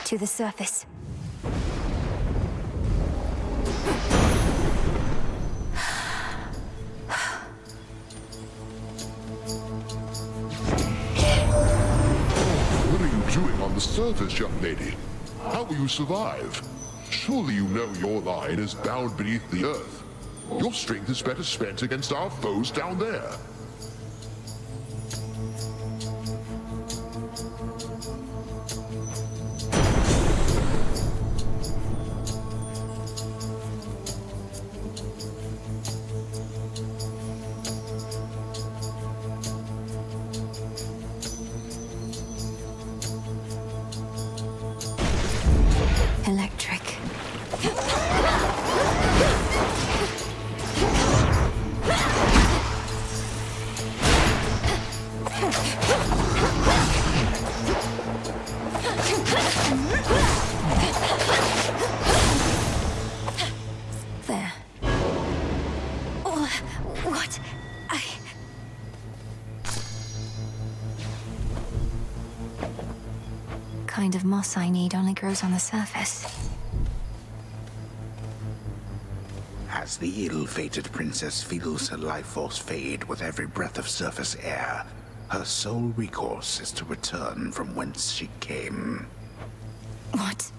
To the surface. What are you doing on the surface, young lady? How will you survive? Surely you know your line is bound beneath the earth. Your strength is better spent against our foes down there. Electric. There. Oh, what? Kind of moss I need only grows on the surface. As the ill-fated princess feels her life force fade with every breath of surface air, her sole recourse is to return from whence she came. What?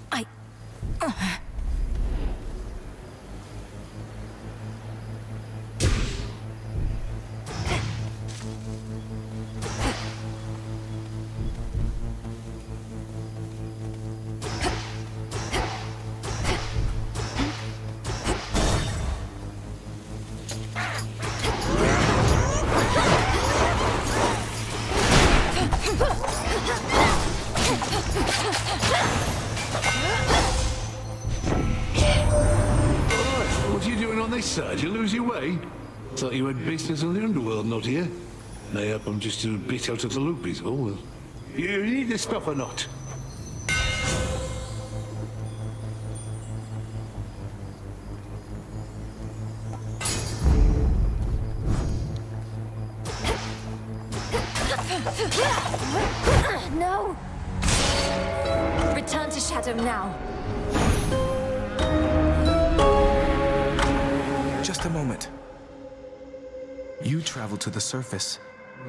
What are you doing on this side? You lose your way? Thought you had business on the underworld, not here. Mayhap I'm just a bit out of the loop, is all. Well, you need to stop or not? No! Return to Shadow now. Just a moment. You traveled to the surface,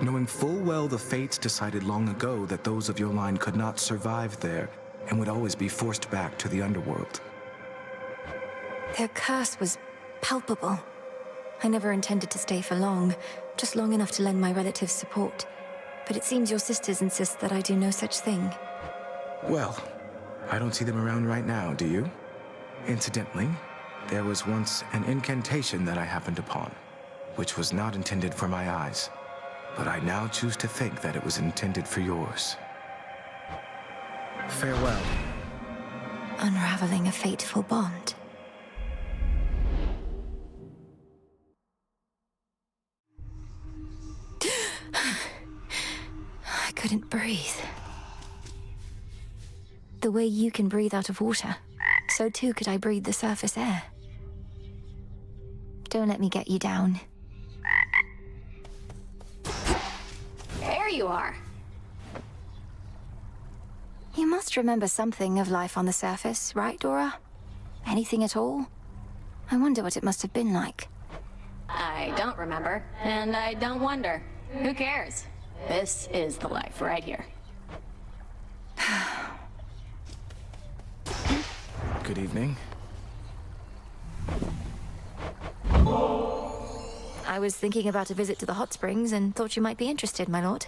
knowing full well the fates decided long ago that those of your line could not survive there and would always be forced back to the underworld. Their curse was palpable. I never intended to stay for long, just long enough to lend my relatives support. But it seems your sisters insist that I do no such thing. Well, I don't see them around right now, do you? Incidentally, there was once an incantation that I happened upon, which was not intended for my eyes, but I now choose to think that it was intended for yours. Farewell. Unraveling a fateful bond. I couldn't breathe. The way you can breathe out of water, so too could I breathe the surface air. Don't let me get you down. There you are. You must remember something of life on the surface, right, Dora? Anything at all? I wonder what it must have been like. I don't remember, and I don't wonder. Who cares? This is the life right here. Good evening. I was thinking about a visit to the hot springs and thought you might be interested, my lord.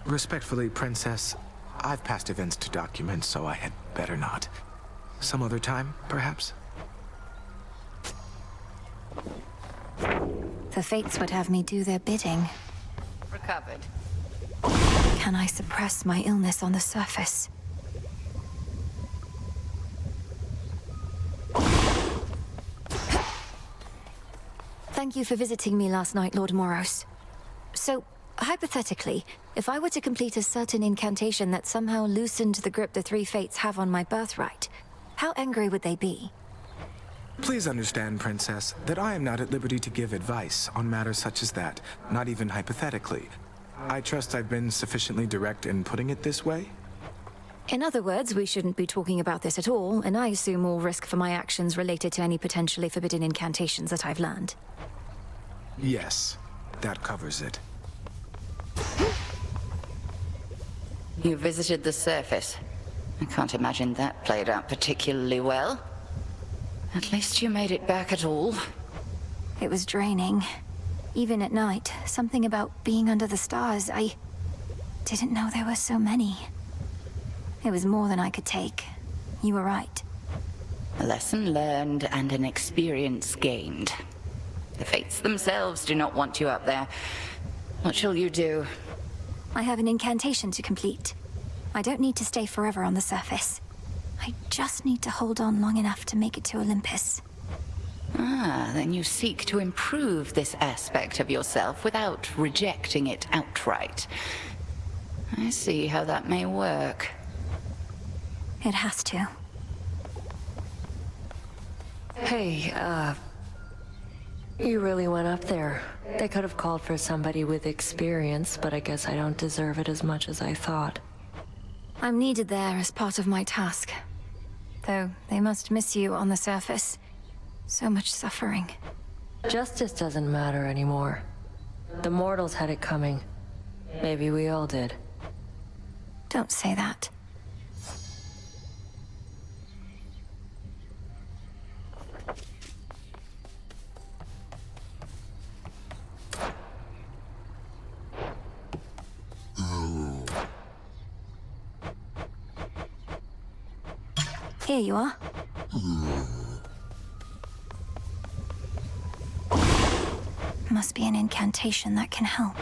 Respectfully, Princess, I've past events to document, so I had better not. Some other time, perhaps? The fates would have me do their bidding. Recovered. Can I suppress my illness on the surface? Thank you for visiting me last night, Lord Moros. So, hypothetically, if I were to complete a certain incantation that somehow loosened the grip the three fates have on my birthright, how angry would they be? Please understand, Princess, that I am not at liberty to give advice on matters such as that, not even hypothetically. I trust I've been sufficiently direct in putting it this way? In other words, we shouldn't be talking about this at all, and I assume all risk for my actions related to any potentially forbidden incantations that I've learned. Yes, that covers it. You visited the surface. I can't imagine that played out particularly well. At least you made it back at all. It was draining. Even at night, something about being under the stars, I didn't know there were so many. It was more than I could take. You were right. A lesson learned and an experience gained. The Fates themselves do not want you up there. What shall you do? I have an incantation to complete. I don't need to stay forever on the surface. I just need to hold on long enough to make it to Olympus. Ah, then you seek to improve this aspect of yourself without rejecting it outright. I see how that may work. It has to. Hey, you really went up there. They could have called for somebody with experience, but I guess I don't deserve it as much as I thought. I'm needed there as part of my task. Though they must miss you on the surface. So much suffering. Justice doesn't matter anymore. The mortals had it coming. Maybe we all did. Don't say that. Here you are. Must be an incantation that can help.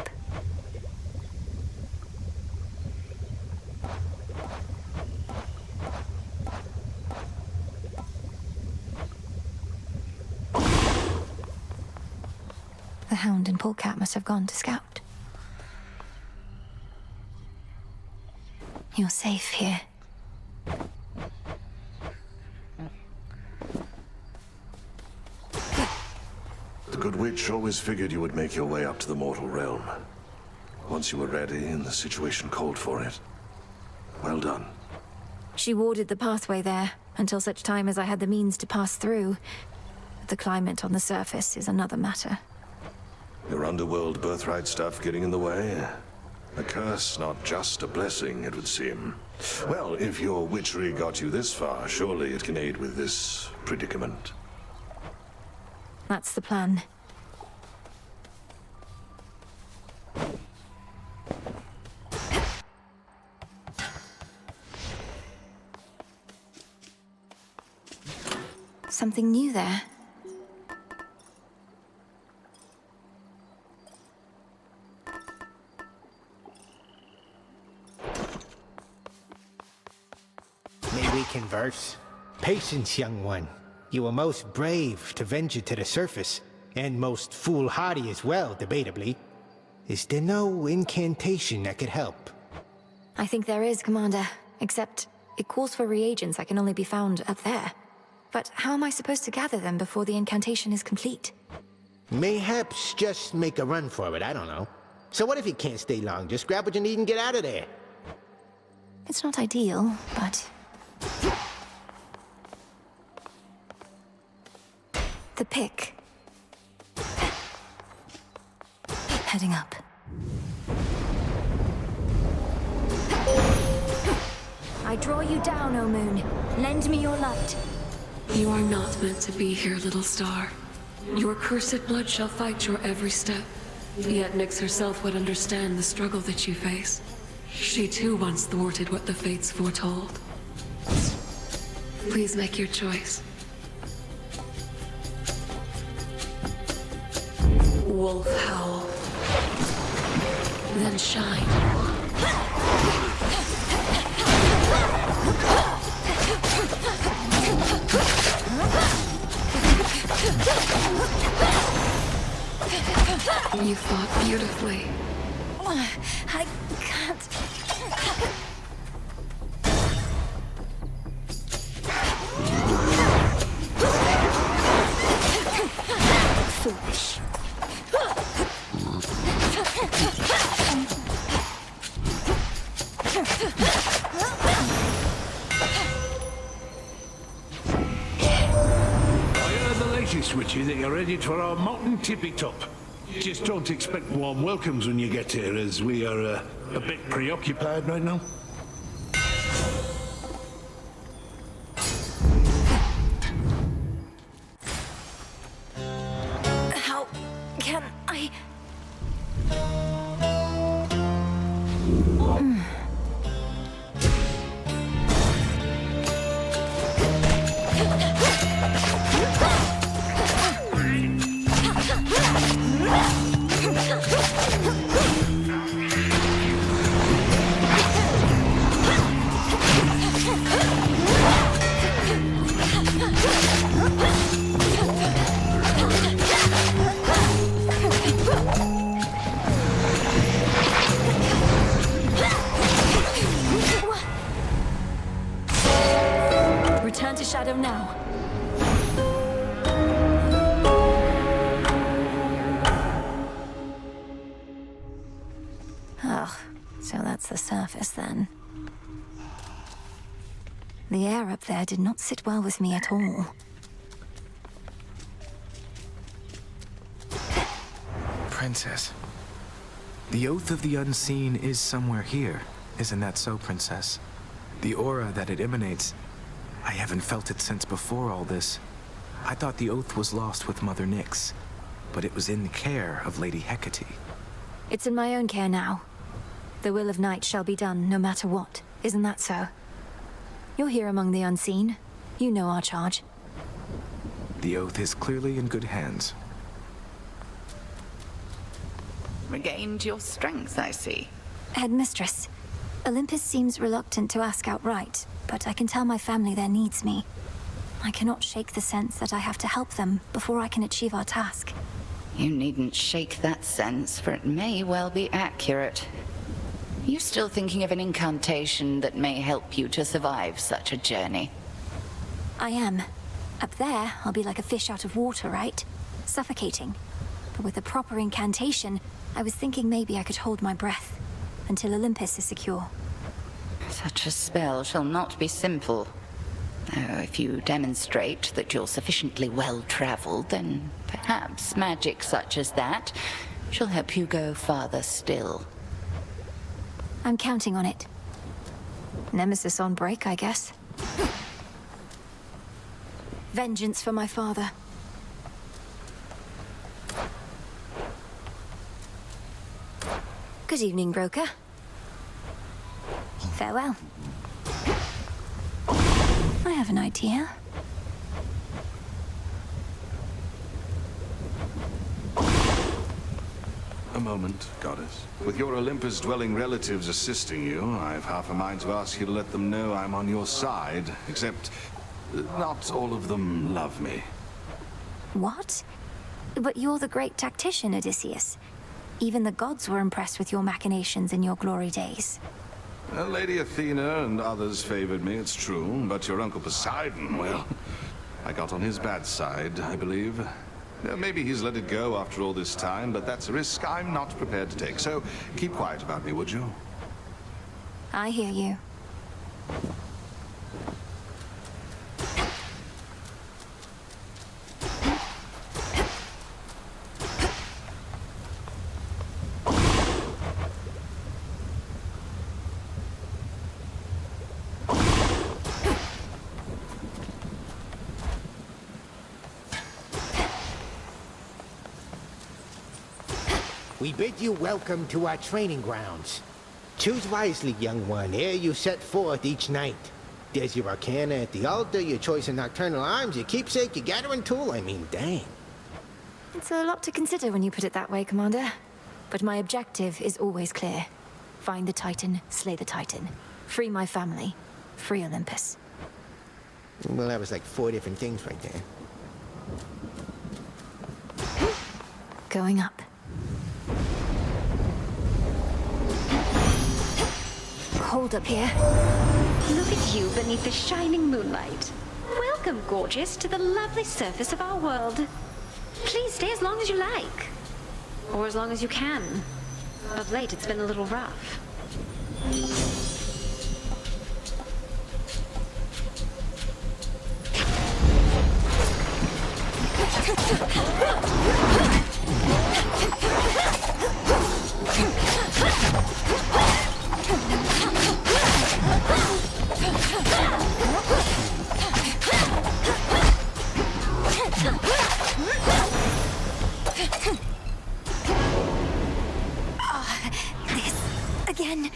The Hound and Polecat must have gone to scout. You're safe here. The Good Witch always figured you would make your way up to the mortal realm. Once you were ready and the situation called for it. Well done. She warded the pathway there, until such time as I had the means to pass through. But the climate on the surface is another matter. Your underworld birthright stuff getting in the way? A curse, not just a blessing, it would seem. Well, if your witchery got you this far, surely it can aid with this predicament. That's the plan. Something new there. May we converse? Patience, young one. You were most brave to venture to the surface, and most foolhardy as well, debatably. Is there no incantation that could help? I think there is, Commander. Except, it calls for reagents that can only be found up there. But how am I supposed to gather them before the incantation is complete? Mayhaps just make a run for it, I don't know. So what if you can't stay long? Just grab what you need and get out of there. It's not ideal, but... The pick. Heading up. I draw you down, O Moon. Lend me your light. You are not meant to be here, little star. Your cursed blood shall fight your every step. Yet Nyx herself would understand the struggle that you face. She too once thwarted what the Fates foretold. Please make your choice. Wolf howl. Then shine. You fought beautifully. I can't... Foolish. you're headed for our mountain tippy top. Just don't expect warm welcomes when you get here, as we are a bit preoccupied right now. How can I... Return to Shadow now. Oh, so that's the surface then. The air up there did not sit well with me at all. Princess. The Oath of the Unseen is somewhere here. Isn't that so, Princess? The aura that it emanates, I haven't felt it since before all this. I thought the Oath was lost with Mother Nyx, but it was in the care of Lady Hecate. It's in my own care now. The will of Night shall be done, no matter what. Isn't that so? You're here among the unseen. You know our charge. The Oath is clearly in good hands. Regained your strength, I see. Headmistress, Olympus seems reluctant to ask outright, but I can tell my family there needs me. I cannot shake the sense that I have to help them before I can achieve our task. You needn't shake that sense, for it may well be accurate. You still thinking of an incantation that may help you to survive such a journey? I am. Up there, I'll be like a fish out of water, right? Suffocating. But with a proper incantation, I was thinking maybe I could hold my breath until Olympus is secure. Such a spell shall not be simple. Though if you demonstrate that you're sufficiently well-traveled, then perhaps magic such as that shall help you go farther still. I'm counting on it. Nemesis on break, I guess. Vengeance for my father. Good evening, broker. Farewell. I have an idea. A moment, Goddess. With your Olympus-dwelling relatives assisting you, I've half a mind to ask you to let them know I'm on your side, except not all of them love me. What? But you're the great tactician, Odysseus. Even the gods were impressed with your machinations in your glory days. Lady Athena and others favored me, it's true, but your Uncle Poseidon, well, I got on his bad side, I believe. Maybe he's let it go after all this time, but that's a risk I'm not prepared to take. So keep quiet about me, would you? I hear you. We bid you welcome to our training grounds. Choose wisely, young one, ere you set forth each night. There's your arcana at the altar, your choice of nocturnal arms, your keepsake, your gathering tool. I mean, dang. It's a lot to consider when you put it that way, Commander. But my objective is always clear. Find the Titan, slay the Titan. Free my family. Free Olympus. Well, that was like 4 different things right there. Going up. Cold up here. Look at you beneath the shining moonlight. Welcome, gorgeous, to the lovely surface of our world. Please stay as long as you like. Or as long as you can. Of late, it's been a little rough. This again.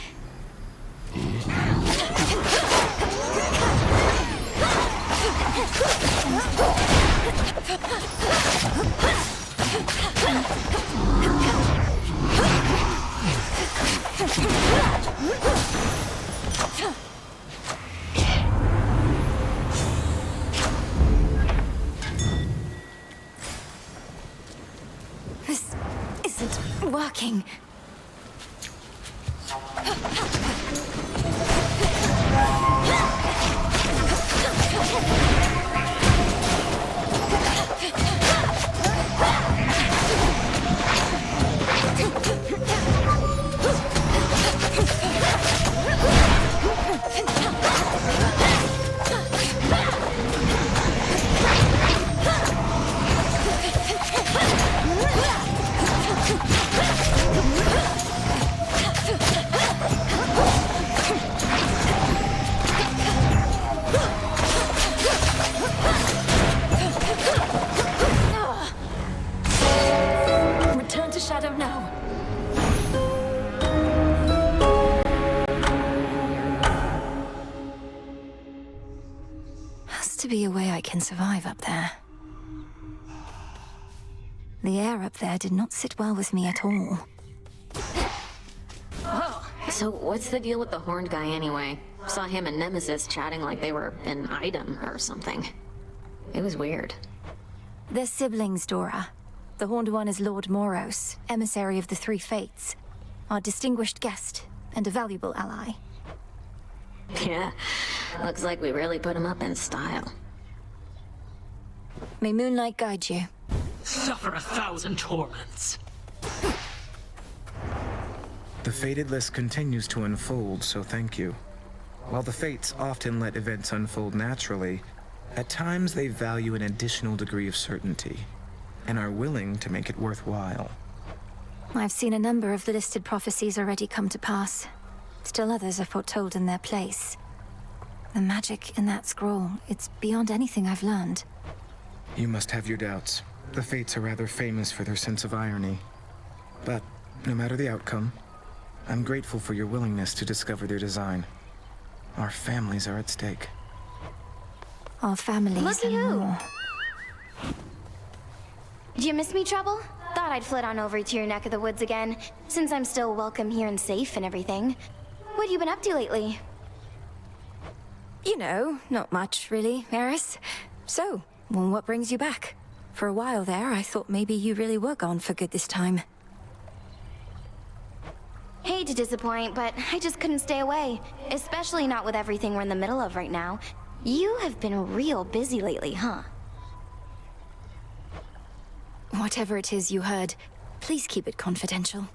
This isn't working. Return to Shadow now. Has to be a way I can survive up there. The air up there did not sit well with me at all. Oh, so what's the deal with the horned guy anyway? Saw him and Nemesis chatting like they were an item or something. It was weird. They're siblings, Dora. The Horned One is Lord Moros, emissary of the Three Fates, our distinguished guest and a valuable ally. Yeah, looks like we really put him up in style. May Moonlight guide you. Suffer 1,000 torments. The fated list continues to unfold, so thank you. While the fates often let events unfold naturally, at times they value an additional degree of certainty, and are willing to make it worthwhile. I've seen a number of the listed prophecies already come to pass. Still others are foretold in their place. The magic in that scroll, it's beyond anything I've learned. You must have your doubts. The fates are rather famous for their sense of irony. But no matter the outcome, I'm grateful for your willingness to discover their design. Our families are at stake. Our families Looky and who. more. Do you miss me, Trouble? Thought I'd flit on over to your neck of the woods again, since I'm still welcome here and safe and everything. What have you been up to lately? You know, not much, really, Eris. So, well, what brings you back? For a while there, I thought maybe you really were gone for good this time. Hate to disappoint, but I just couldn't stay away. Especially not with everything we're in the middle of right now. You have been real busy lately, huh? Whatever it is you heard, please keep it confidential.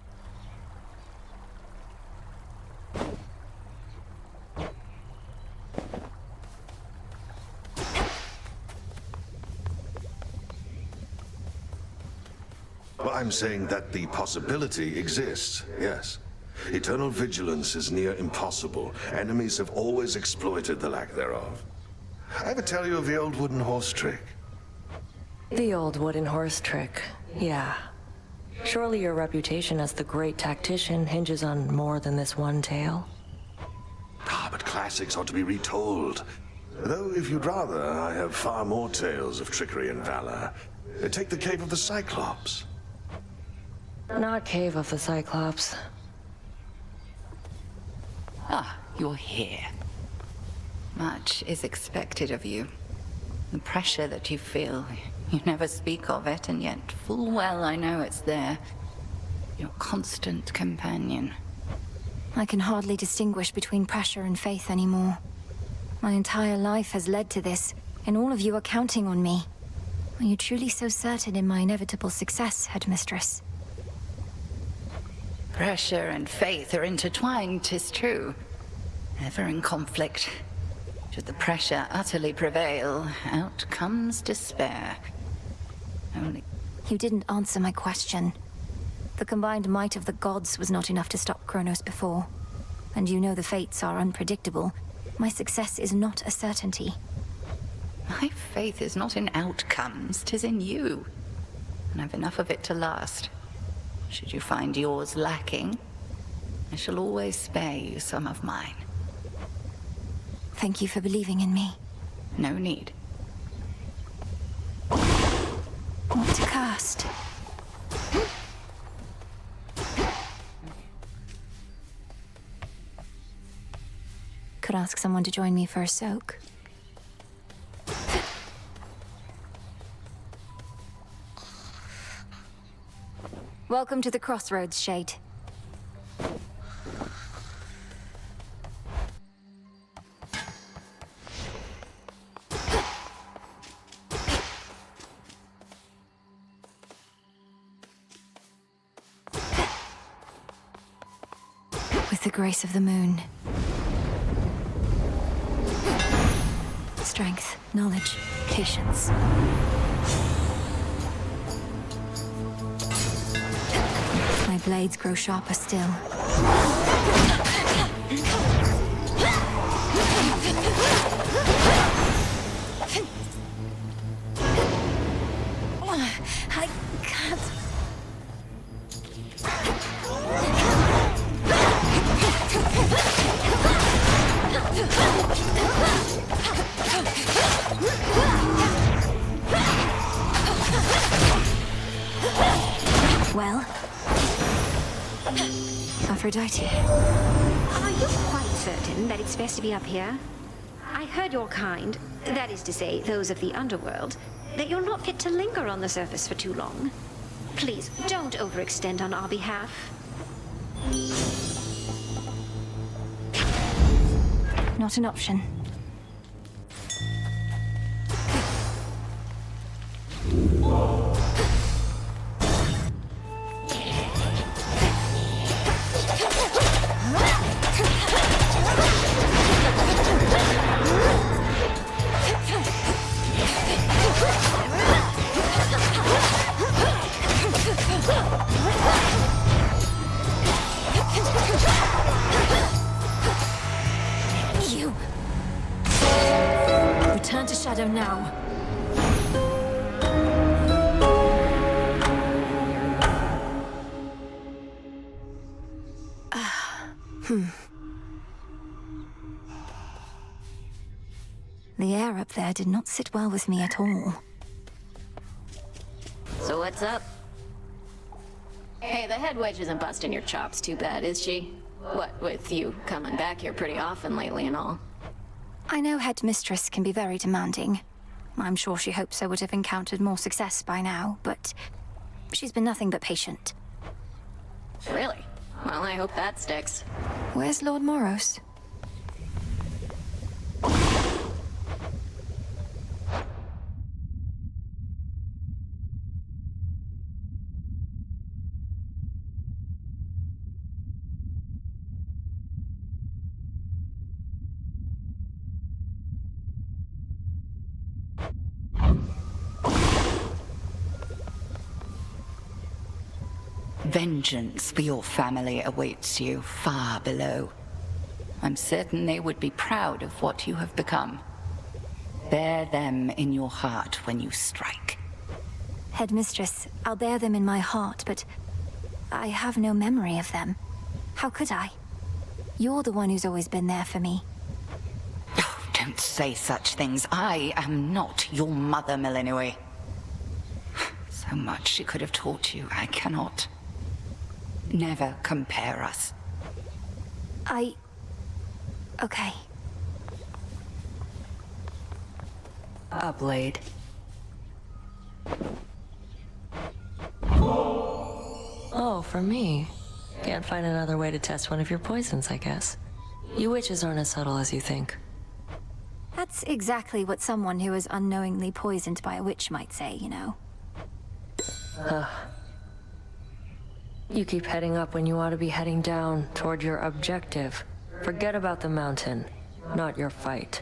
Well, I'm saying that the possibility exists, yes. Eternal vigilance is near impossible. Enemies have always exploited the lack thereof. I ever tell you of the old wooden horse trick? The old wooden horse trick, yeah. Surely your reputation as the great tactician hinges on more than this one tale? Ah, but classics ought to be retold. Though, if you'd rather, I have far more tales of trickery and valor. Take the Cave of the Cyclops. Not Cave of the Cyclops. Ah, you're here. Much is expected of you. The pressure that you feel, you never speak of it, and yet full well I know it's there. Your constant companion. I can hardly distinguish between pressure and faith anymore. My entire life has led to this, and all of you are counting on me. Are you truly so certain in my inevitable success, Headmistress? Pressure and faith are intertwined, 'tis true. Ever in conflict. Should the pressure utterly prevail, out comes despair. Only... You didn't answer my question. The combined might of the gods was not enough to stop Kronos before. And you know the fates are unpredictable. My success is not a certainty. My faith is not in outcomes, 'tis in you. And I've enough of it to last. Should you find yours lacking, I shall always spare you some of mine. Thank you for believing in me. No need. What to cast? Could ask someone to join me for a soak. Welcome to the Crossroads, Shade. With the grace of the moon. Strength, knowledge, patience. My blades grow sharper still. I can't. Well, Aphrodite. Are you quite certain that it's best to be up here? I heard your kind, that is to say, those of the underworld, that you're not fit to linger on the surface for too long. Please, don't overextend on our behalf. Not an option. You! Return to Shadow now. The air up there did not sit well with me at all. So what's up? Hey, the head wedge isn't busting your chops too bad, is she? What, with you coming back here pretty often lately and all? I know Headmistress can be very demanding. I'm sure she hopes I would have encountered more success by now, but she's been nothing but patient. Really? Well, I hope that sticks. Where's Lord Moros? Vengeance for your family awaits you far below. I'm certain they would be proud of what you have become. Bear them in your heart when you strike. Headmistress, I'll bear them in my heart, but I have no memory of them. How could I? You're the one who's always been there for me. Oh, don't say such things. I am not your mother, Melinue. So much she could have taught you, I cannot. Never compare us. Okay. Blade. Oh, for me. Can't find another way to test one of your poisons, I guess. You witches aren't as subtle as you think. That's exactly what someone who is unknowingly poisoned by a witch might say, you know. You keep heading up when you ought to be heading down toward your objective. Forget about the mountain, not your fight.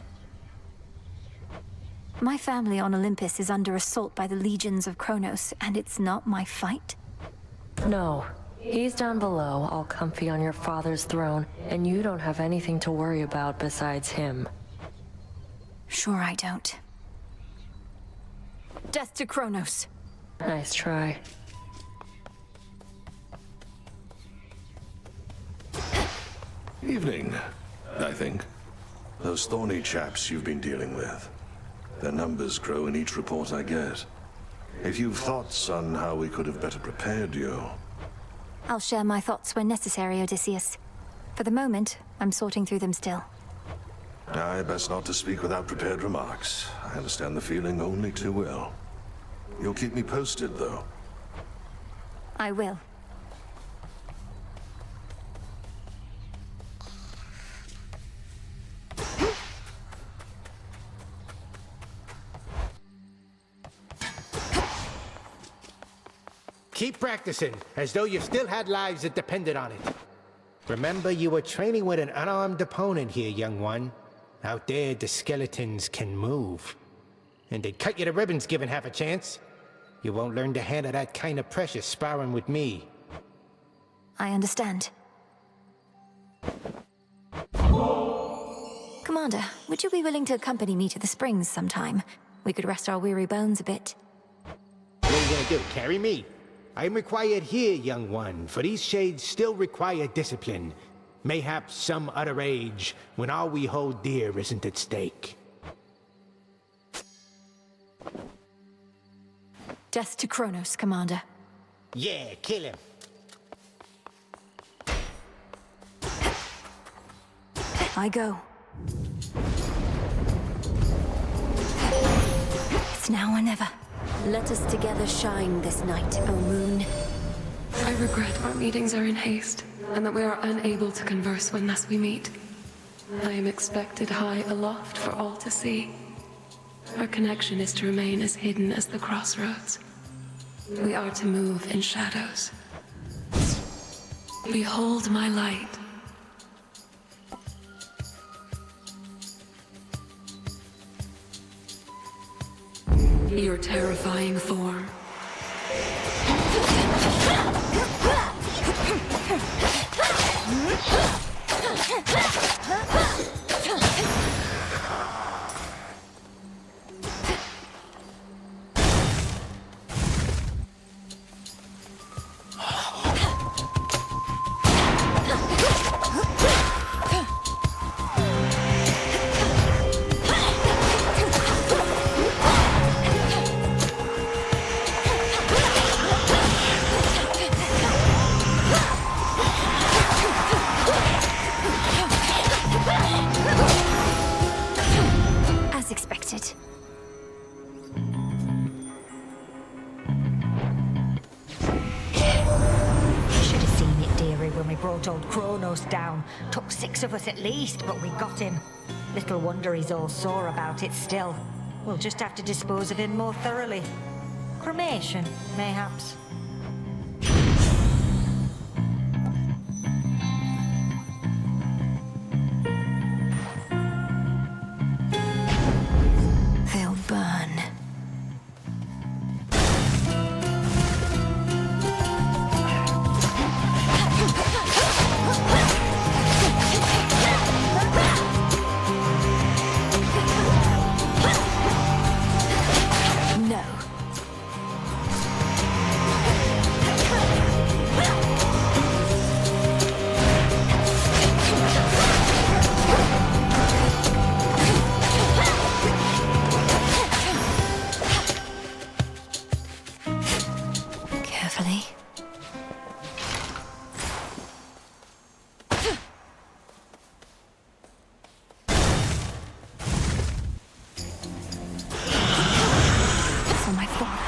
My family on Olympus is under assault by the legions of Kronos, and it's not my fight? No. He's down below, all comfy on your father's throne, and you don't have anything to worry about besides him. Sure I don't. Death to Kronos! Nice try. Evening, I think. Those thorny chaps you've been dealing with. Their numbers grow in each report I get. If you've thoughts on how we could have better prepared you... I'll share my thoughts when necessary, Odysseus. For the moment, I'm sorting through them still. Aye, best not to speak without prepared remarks. I understand the feeling only too well. You'll keep me posted, though. I will. Keep practicing, as though you still had lives that depended on it. Remember, you were training with an unarmed opponent here, young one. Out there, the skeletons can move. And they'd cut you to ribbons given half a chance. You won't learn to handle that kind of pressure sparring with me. I understand. Commander, would you be willing to accompany me to the springs sometime? We could rest our weary bones a bit. What are you gonna do, carry me? I'm required here, young one, for these shades still require discipline. Mayhaps some other age, when all we hold dear isn't at stake. Death to Kronos, Commander. Yeah, kill him. I go. It's now or never. Let us together shine this night, O moon. I regret our meetings are in haste, and that we are unable to converse when thus we meet. I am expected high aloft for all to see. Our connection is to remain as hidden as the crossroads. We are to move in shadows. Behold my light. Your terrifying form. As expected. Should have seen it, dearie, when we brought old Kronos down. Took 6 of us at least, but we got him. Little wonder he's all sore about it still. We'll just have to dispose of him more thoroughly. Cremation, mayhaps. They'll burn. No. Carefully. For my father.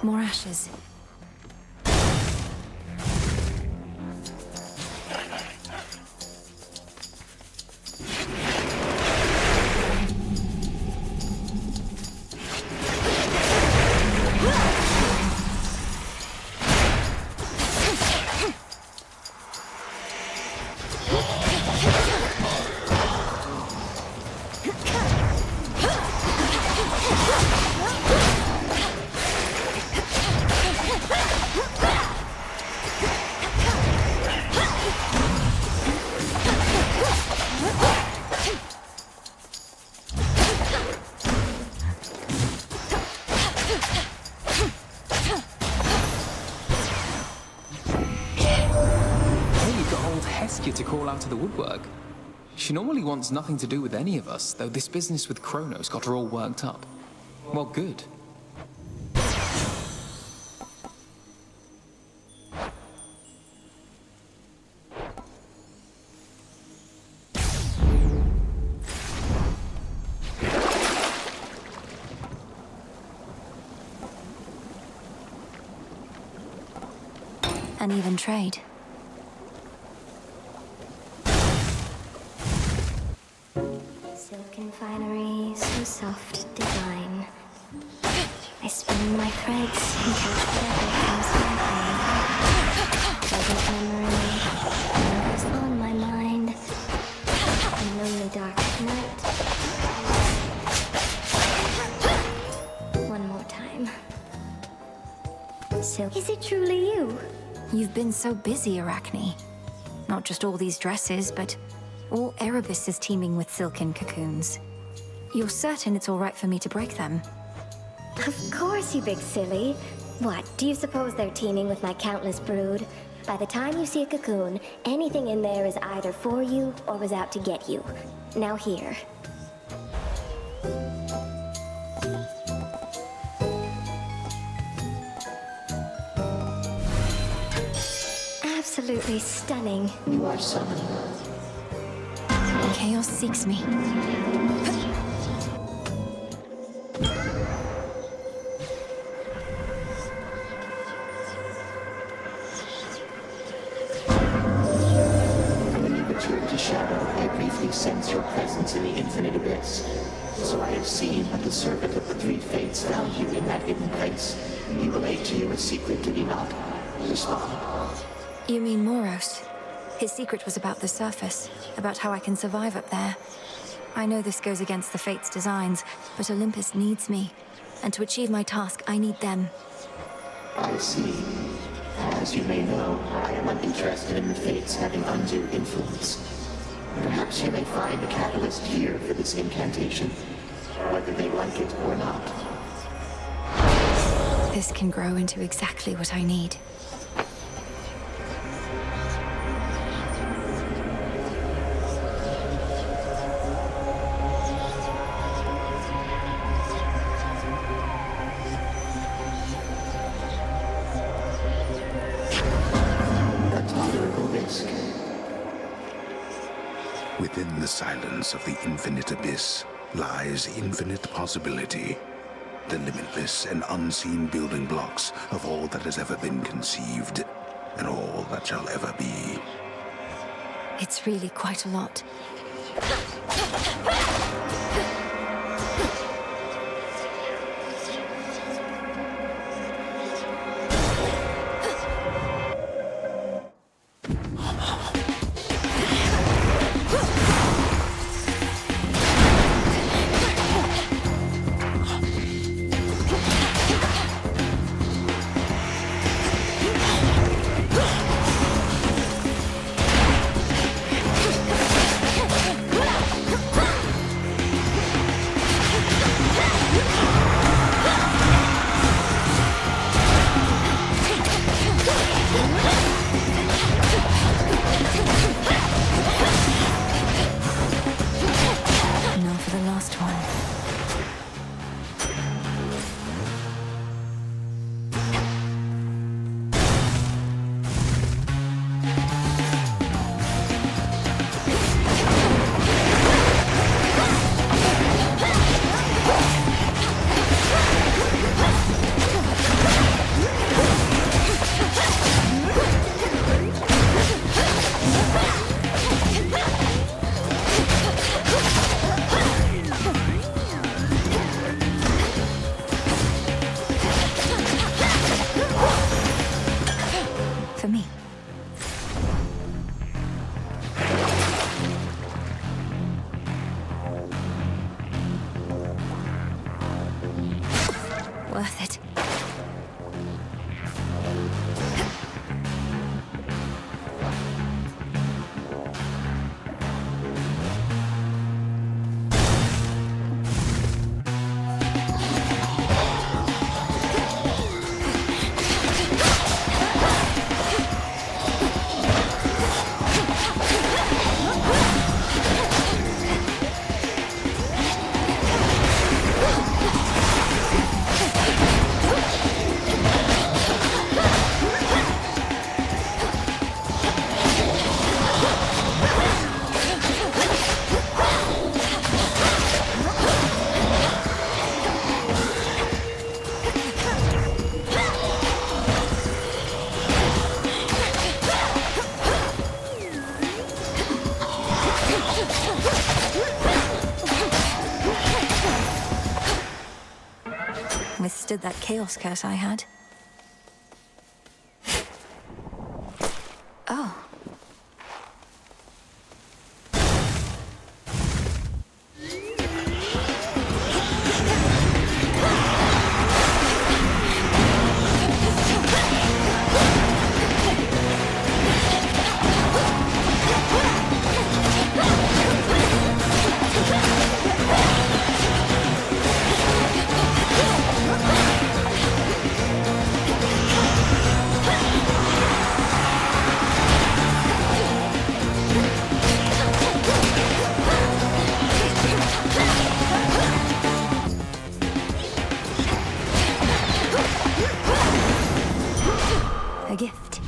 More ashes. to crawl out of the woodwork. She normally wants nothing to do with any of us, though this business with Kronos got her all worked up. Well, good. An even trade. Silken finery, so soft, divine. I spin my threads and catch whatever comes my way. Pleasant memory lingers on my mind. A lonely dark night. One more time. Is it truly you? You've been so busy, Arachne. Not just all these dresses, but all Erebus is teeming with silken cocoons. You're certain it's all right for me to break them? Of course, you big silly. What, do you suppose they're teeming with my countless brood? By the time you see a cocoon, anything in there is either for you or was out to get you. Now here. Absolutely stunning. You are summoned. Chaos seeks me. When you returned to Shadow, I briefly sensed your presence in the infinite abyss. So I have seen that the servant of the three fates found you in that hidden place. He relayed to you a secret, did he not? Respond. You mean Moros? His secret was about the surface, about how I can survive up there. I know this goes against the Fates' designs, but Olympus needs me. And to achieve my task, I need them. I see. As you may know, I am uninterested in the Fates having undue influence. Perhaps you may find a catalyst here for this incantation, whether they like it or not. This can grow into exactly what I need. Within the silence of the infinite abyss lies infinite possibility. The limitless and unseen building blocks of all that has ever been conceived, and all that shall ever be. It's really quite a lot. Worth it. Withstood that chaos curse I had. Oh. A gift.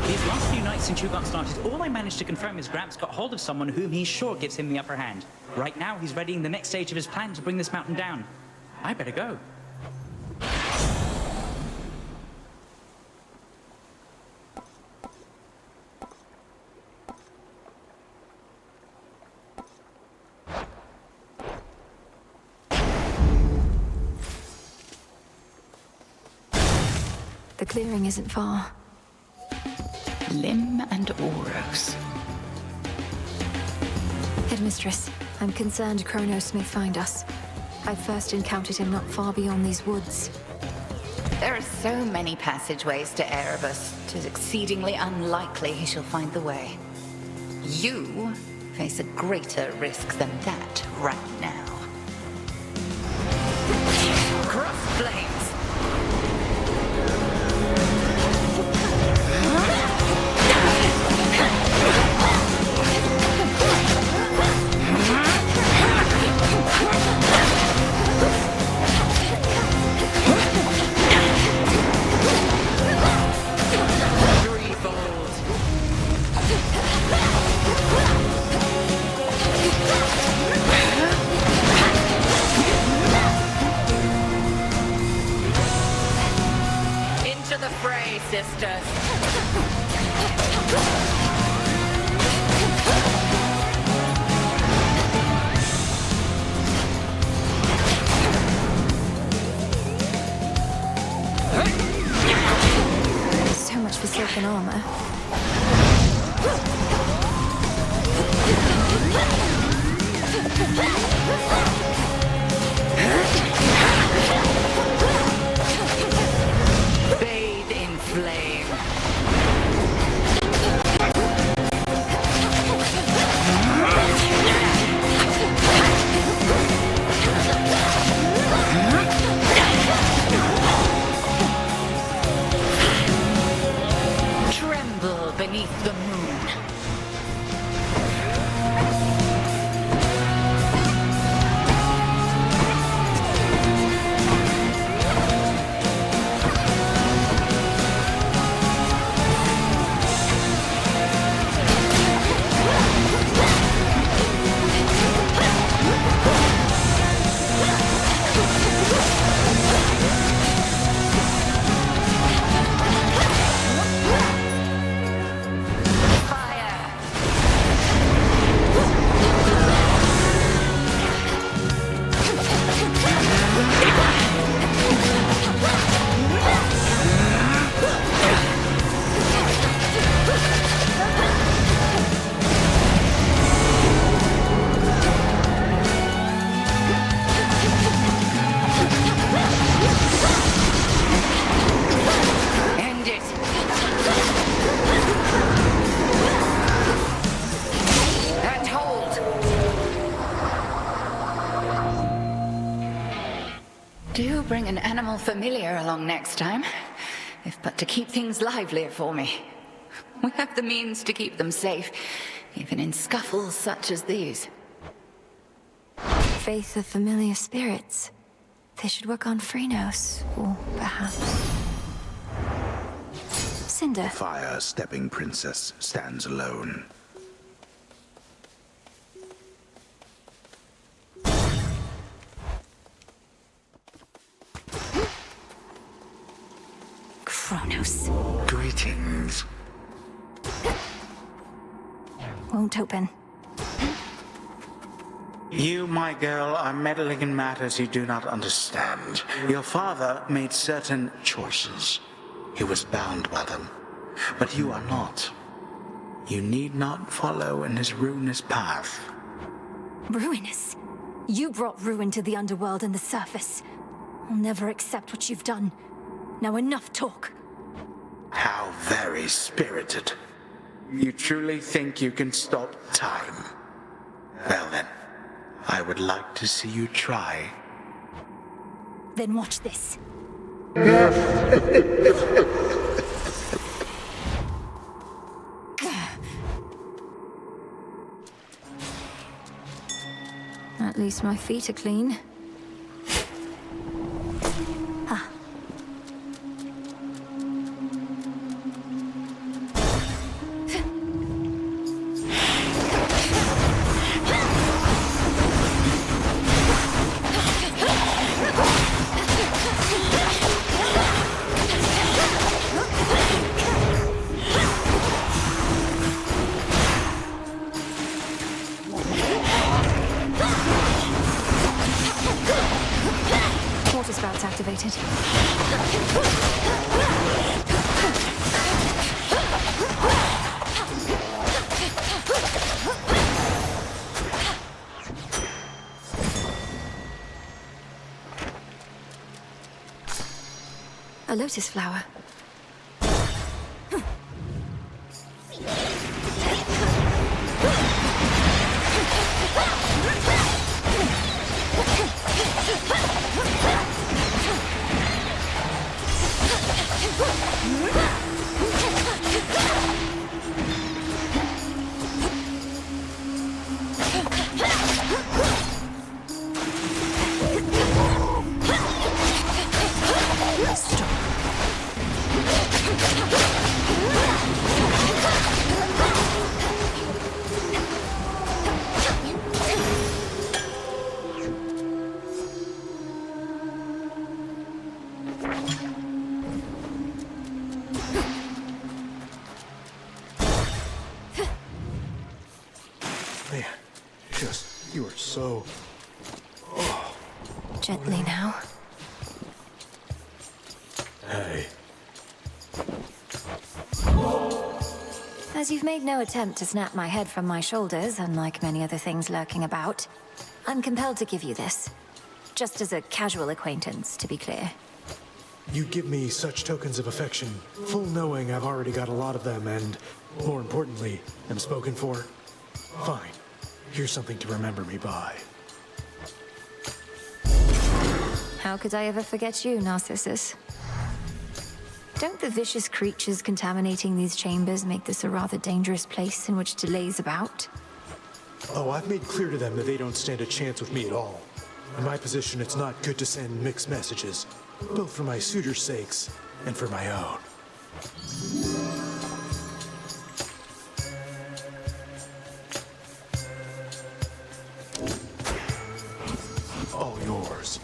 These last few nights since you got started, all I managed to confirm is Gramps got hold of someone whom he's sure gives him the upper hand. Right now, he's readying the next stage of his plan to bring this mountain down. I better go. The clearing isn't far. Lim and Oros. Headmistress, I'm concerned Kronos may find us. I first encountered him not far beyond these woods. There are so many passageways to Erebus. 'Tis exceedingly unlikely he shall find the way. You face a greater risk than that right now. Cross flames! Into the fray, sisters. So much for silken armor. Bathe in flame. Tremble beneath the moon. Do bring an animal familiar along next time, if but to keep things livelier for me. We have the means to keep them safe, even in scuffles such as these. Faith of familiar spirits. They should work on Phrynos, or perhaps... Cinder. Fire-stepping princess stands alone. Kronos. Greetings. Won't open. You, my girl, are meddling in matters you do not understand. Your father made certain choices. He was bound by them. But you are not. You need not follow in his ruinous path. Ruinous? You brought ruin to the underworld and the surface. I'll never accept what you've done. Now enough talk. How very spirited. You truly think you can stop time? Well then, I would like to see you try. Then watch this. At least my feet are clean. Ah. Water spouts activated. A lotus flower. Man, you are so... Gently now. Hey. As you've made no attempt to snap my head from my shoulders, unlike many other things lurking about, I'm compelled to give you this. Just as a casual acquaintance, to be clear. You give me such tokens of affection, full knowing I've already got a lot of them and, more importantly, am spoken for. Fine. Here's something to remember me by. How could I ever forget you, Narcissus? Don't the vicious creatures contaminating these chambers make this a rather dangerous place in which to laze about? Oh, I've made clear to them that they don't stand a chance with me at all. In my position, it's not good to send mixed messages, both for my suitors' sakes and for my own. All yours.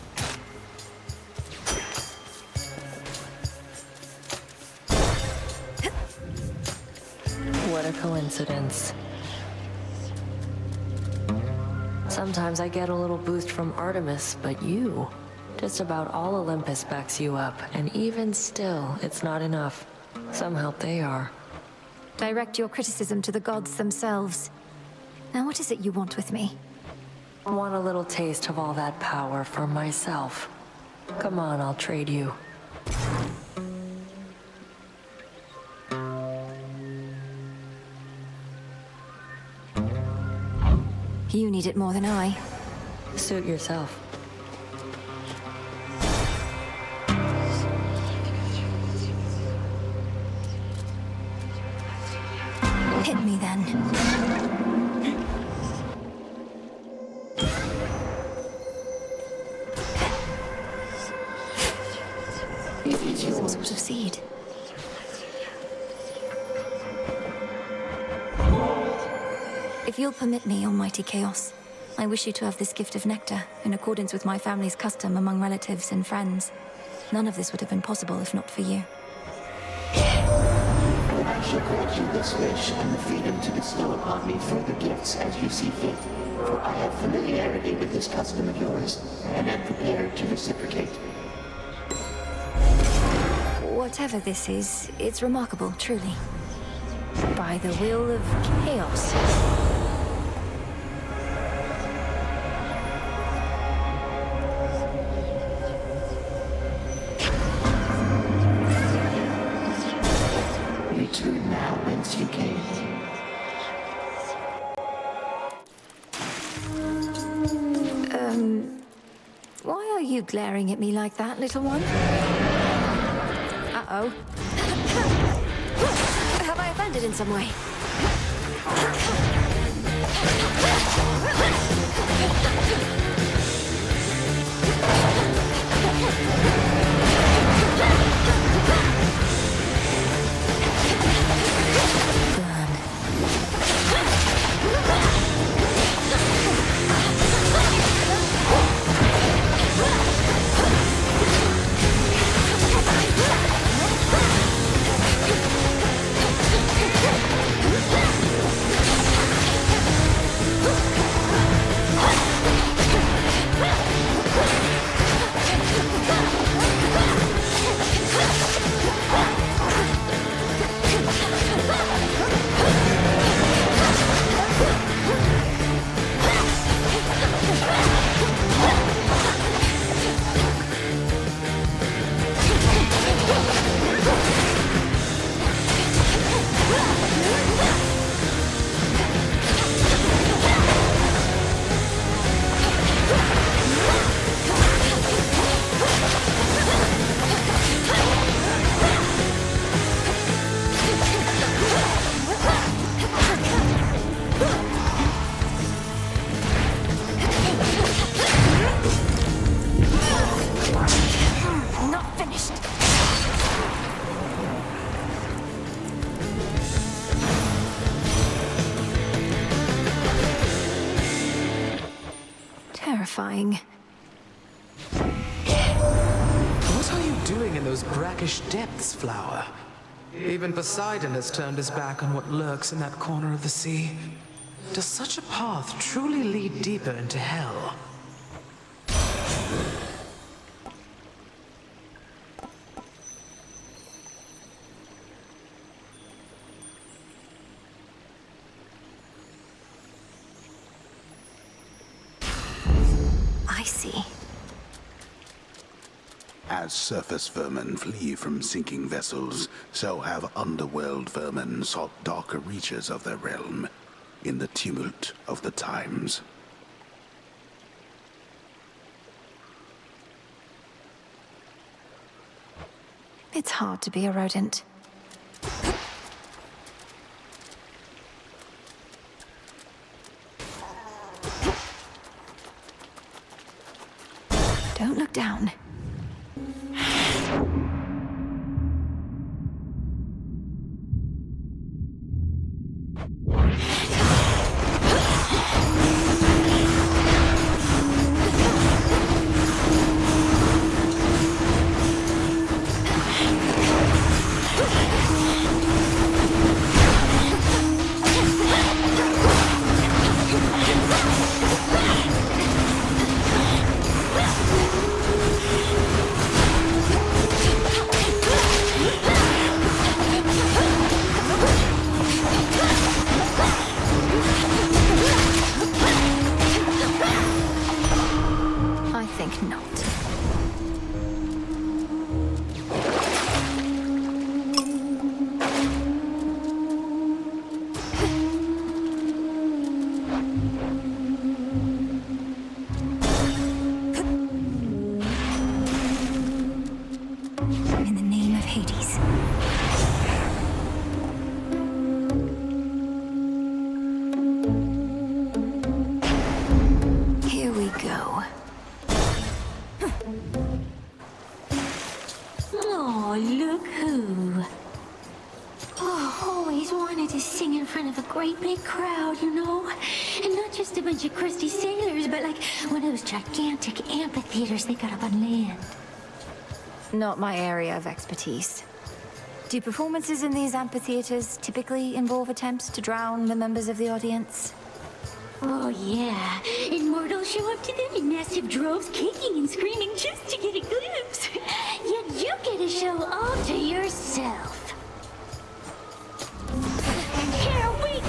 What a coincidence. Sometimes I get a little boost from Artemis, but you... Just about all Olympus backs you up, and even still, it's not enough. Some help they are. Direct your criticism to the gods themselves. Now what is it you want with me? Want a little taste of all that power for myself. Come on, I'll trade you. You need it more than I. Suit yourself. Hit me then. Some sort of seed. If you'll permit me, Almighty Chaos, I wish you to have this gift of nectar, in accordance with my family's custom among relatives and friends. None of this would have been possible if not for you. shall grant you this wish and the freedom to bestow upon me further gifts as you see fit, for I have familiarity with this custom of yours, and am prepared to reciprocate. Whatever this is, it's remarkable, truly. By the will of chaos. Return now whence you came. Why are you glaring at me like that, little one? Uh-oh. Have I offended in some way? Terrifying. What are you doing in those brackish depths, Flower? Even Poseidon has turned his back on what lurks in that corner of the sea. Does such a path truly lead deeper into hell? I see. As surface vermin flee from sinking vessels, so have underworld vermin sought darker reaches of their realm, in the tumult of the times. It's hard to be a rodent. Don't look down. Great big crowd, you know? And not just a bunch of crusty sailors, but like one of those gigantic amphitheaters they got up on land. Not my area of expertise. Do performances in these amphitheaters typically involve attempts to drown the members of the audience? Oh, yeah. Immortals show up to them in massive droves, kicking and screaming just to get a glimpse. Yet you get a show all to yourself. And here we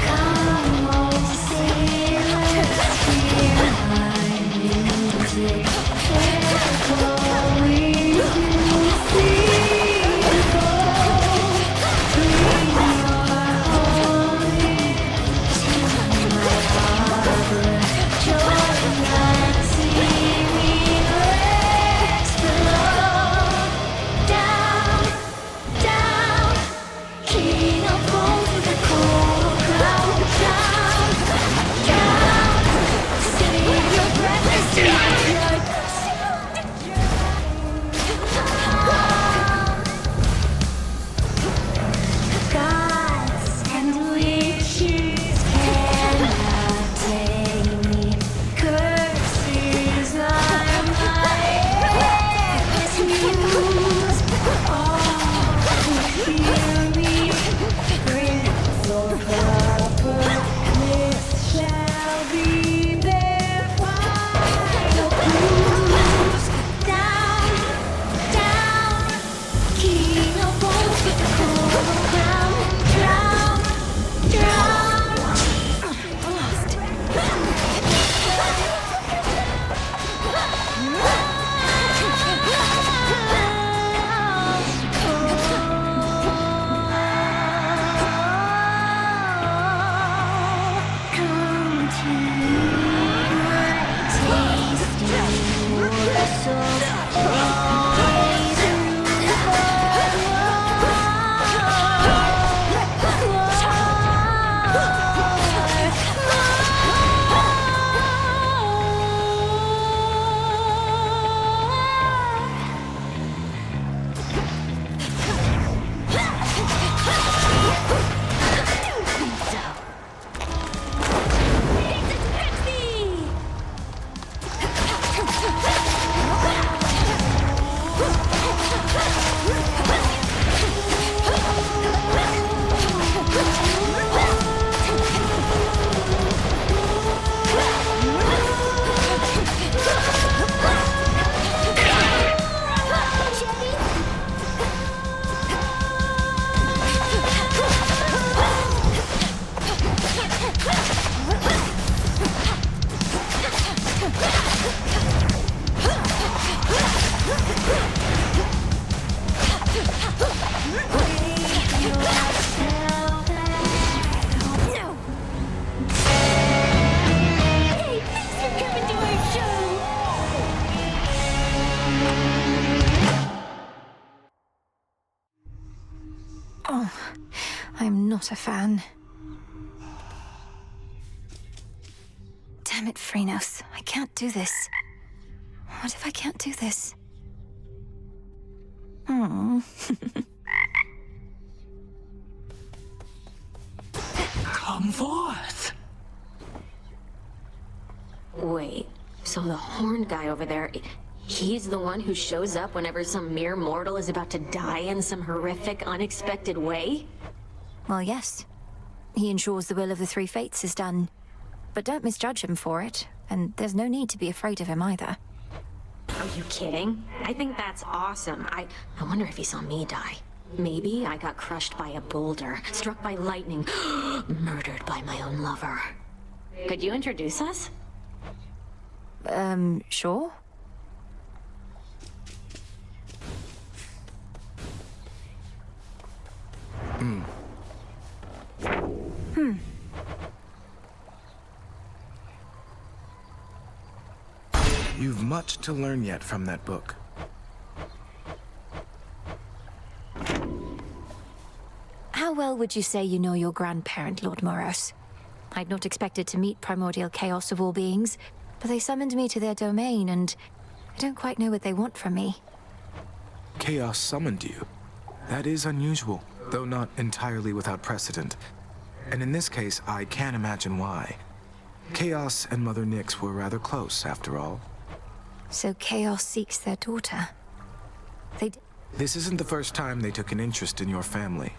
Come on, sailors, hear my music. Careful, we do see gold. Bring your holy to my harbor. Join that seeming race below. Down, down, king of gold with the cold crown. Down, down, save your breath and see your gods and witches cannot tame me. Curses are my endless muse. All who hear me prince of purpose shall be their final cruise. Down, down, king of gold with the cold crown. Drown, drown. Lost. Come to tasty morsels. Oh, I'm not a fan. Damn it, Phrynos. I can't do this. What if I can't do this? Hmm. Come forth. Wait, so the horned guy over there, he's the one who shows up whenever some mere mortal is about to die in some horrific, unexpected way? Well, yes. He ensures the will of the Three Fates is done. But don't misjudge him for it, and there's no need to be afraid of him either. Are you kidding? I think that's awesome. I wonder if he saw me die. Maybe I got crushed by a boulder, struck by lightning, murdered by my own lover. Could you introduce us? Sure? You've much to learn yet from that book. How well would you say you know your grandparent, Lord Moros? I'd not expected to meet primordial chaos of all beings, but they summoned me to their domain, and I don't quite know what they want from me. Chaos summoned you. That is unusual, though not entirely without precedent. And in this case, I can't imagine why. Chaos and Mother Nyx were rather close, after all. So Chaos seeks their daughter. This isn't the first time they took an interest in your family,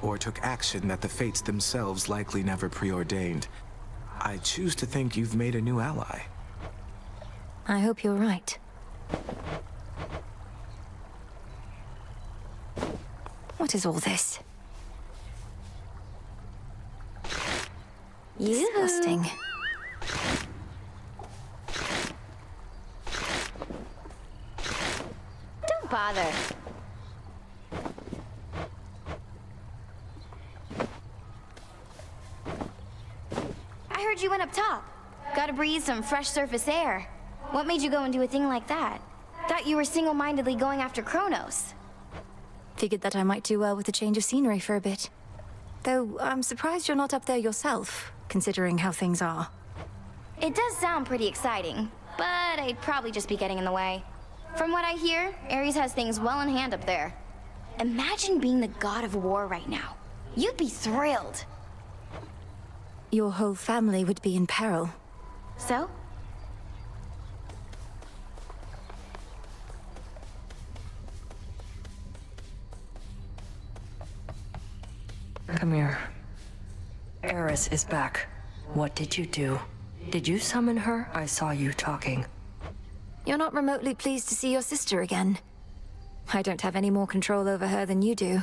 or took action that the fates themselves likely never preordained. I choose to think you've made a new ally. I hope you're right. What is all this? Disgusting. Don't bother. I heard you went up top. Gotta breathe some fresh surface air. What made you go and do a thing like that? Thought you were single-mindedly going after Kronos. Figured that I might do well with a change of scenery for a bit. Though I'm surprised you're not up there yourself, considering how things are. It does sound pretty exciting, but I'd probably just be getting in the way. From what I hear, Ares has things well in hand up there. Imagine being the god of war right now. You'd be thrilled. Your whole family would be in peril. So? Come here. Eris is back. What did you do? Did you summon her? I saw you talking. You're not remotely pleased to see your sister again. I don't have any more control over her than you do.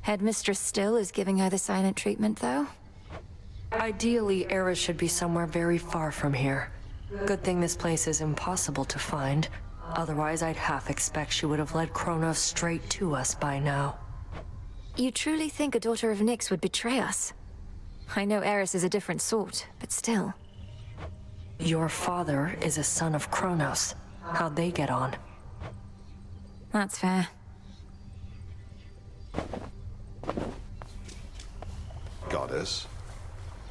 Headmistress still is giving her the silent treatment, though. Ideally, Eris should be somewhere very far from here. Good thing this place is impossible to find. Otherwise, I'd half expect she would have led Kronos straight to us by now. You truly think a daughter of Nyx would betray us? I know Eris is a different sort, but still. Your father is a son of Kronos. How'd they get on? That's fair. Goddess,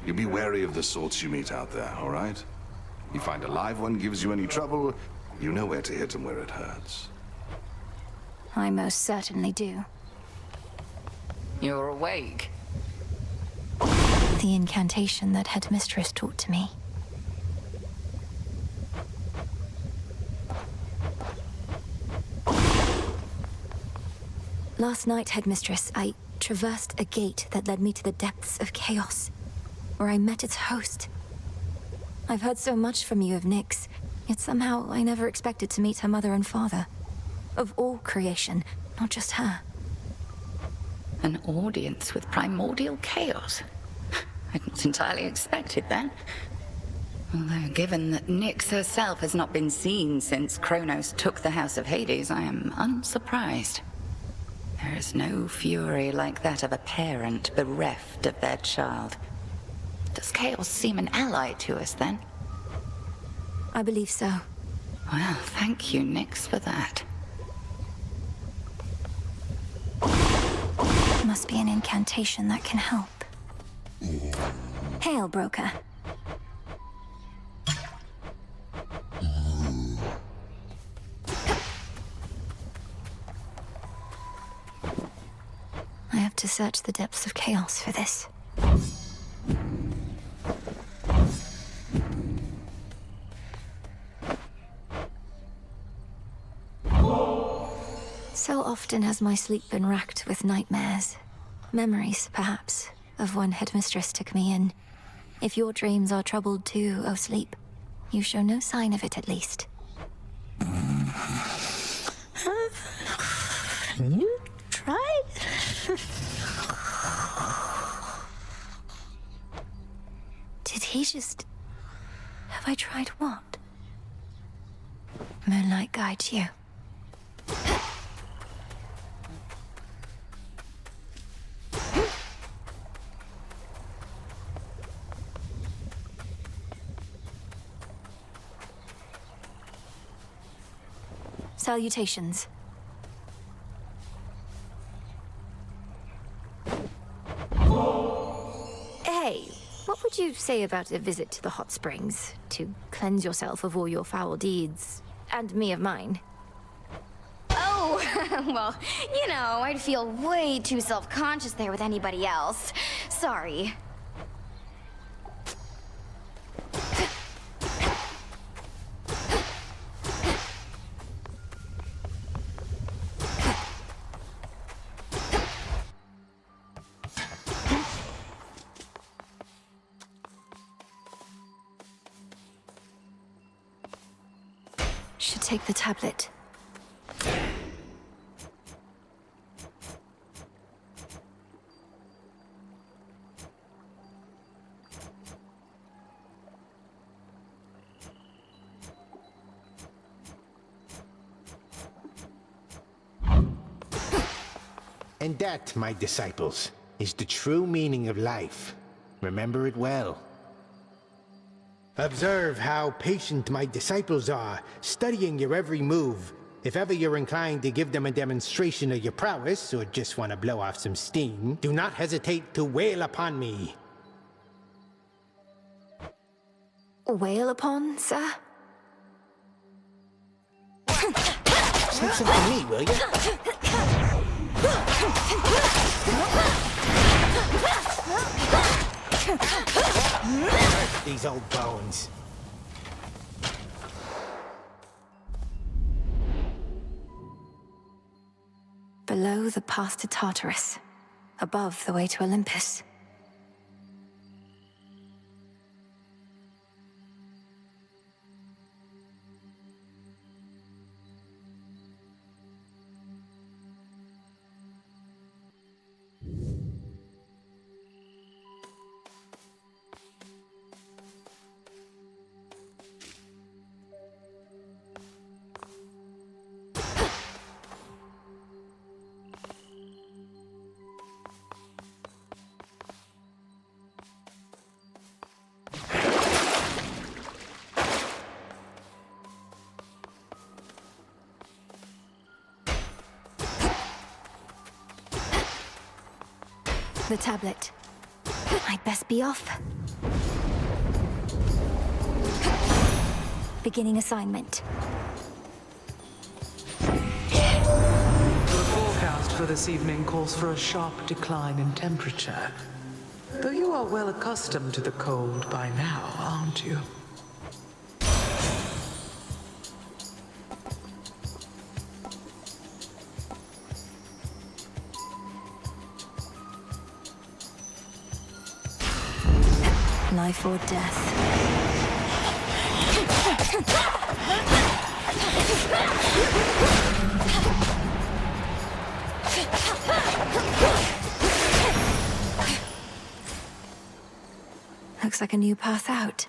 you be wary of the sorts you meet out there, all right? You find a live one gives you any trouble, you know where to hit them where it hurts. I most certainly do. You're awake. The incantation that Headmistress taught to me. Last night, Headmistress, I traversed a gate that led me to the depths of chaos, where I met its host. I've heard so much from you of Nyx, yet somehow I never expected to meet her mother and father. Of all creation, not just her. An audience with primordial chaos. I'd not entirely expected that. Although, given that Nyx herself has not been seen since Kronos took the House of Hades, I am unsurprised. There is no fury like that of a parent bereft of their child. Does Chaos seem an ally to us, then? I believe so. Well, thank you, Nyx, for that. Must be an incantation that can help. Hail, Broker. I have to search the depths of chaos for this. So often has my sleep been racked with nightmares. Memories, perhaps, of when Headmistress took me in. If your dreams are troubled too, O sleep, you show no sign of it at least. You tried? Did he just... Have I tried what? Moonlight guides you. Salutations. Hey, what would you say about a visit to the hot springs? To cleanse yourself of all your foul deeds, and me of mine? Oh, Oh, well, you know, I'd feel way too self-conscious there with anybody else. Sorry. Should take the tablet. And that, my disciples, is the true meaning of life. Remember it well. Observe how patient my disciples are, studying your every move. If ever you're inclined to give them a demonstration of your prowess, or just want to blow off some steam, do not hesitate to wail upon me. Wail upon, sir? Say something to me, will you? These old bones. Below, the path to Tartarus. Above, the way to Olympus. The tablet. I'd best be off. Beginning assignment. The forecast for this evening calls for a sharp decline in temperature. Though you are well accustomed to the cold by now, aren't you? Life or death. Looks like a new path out.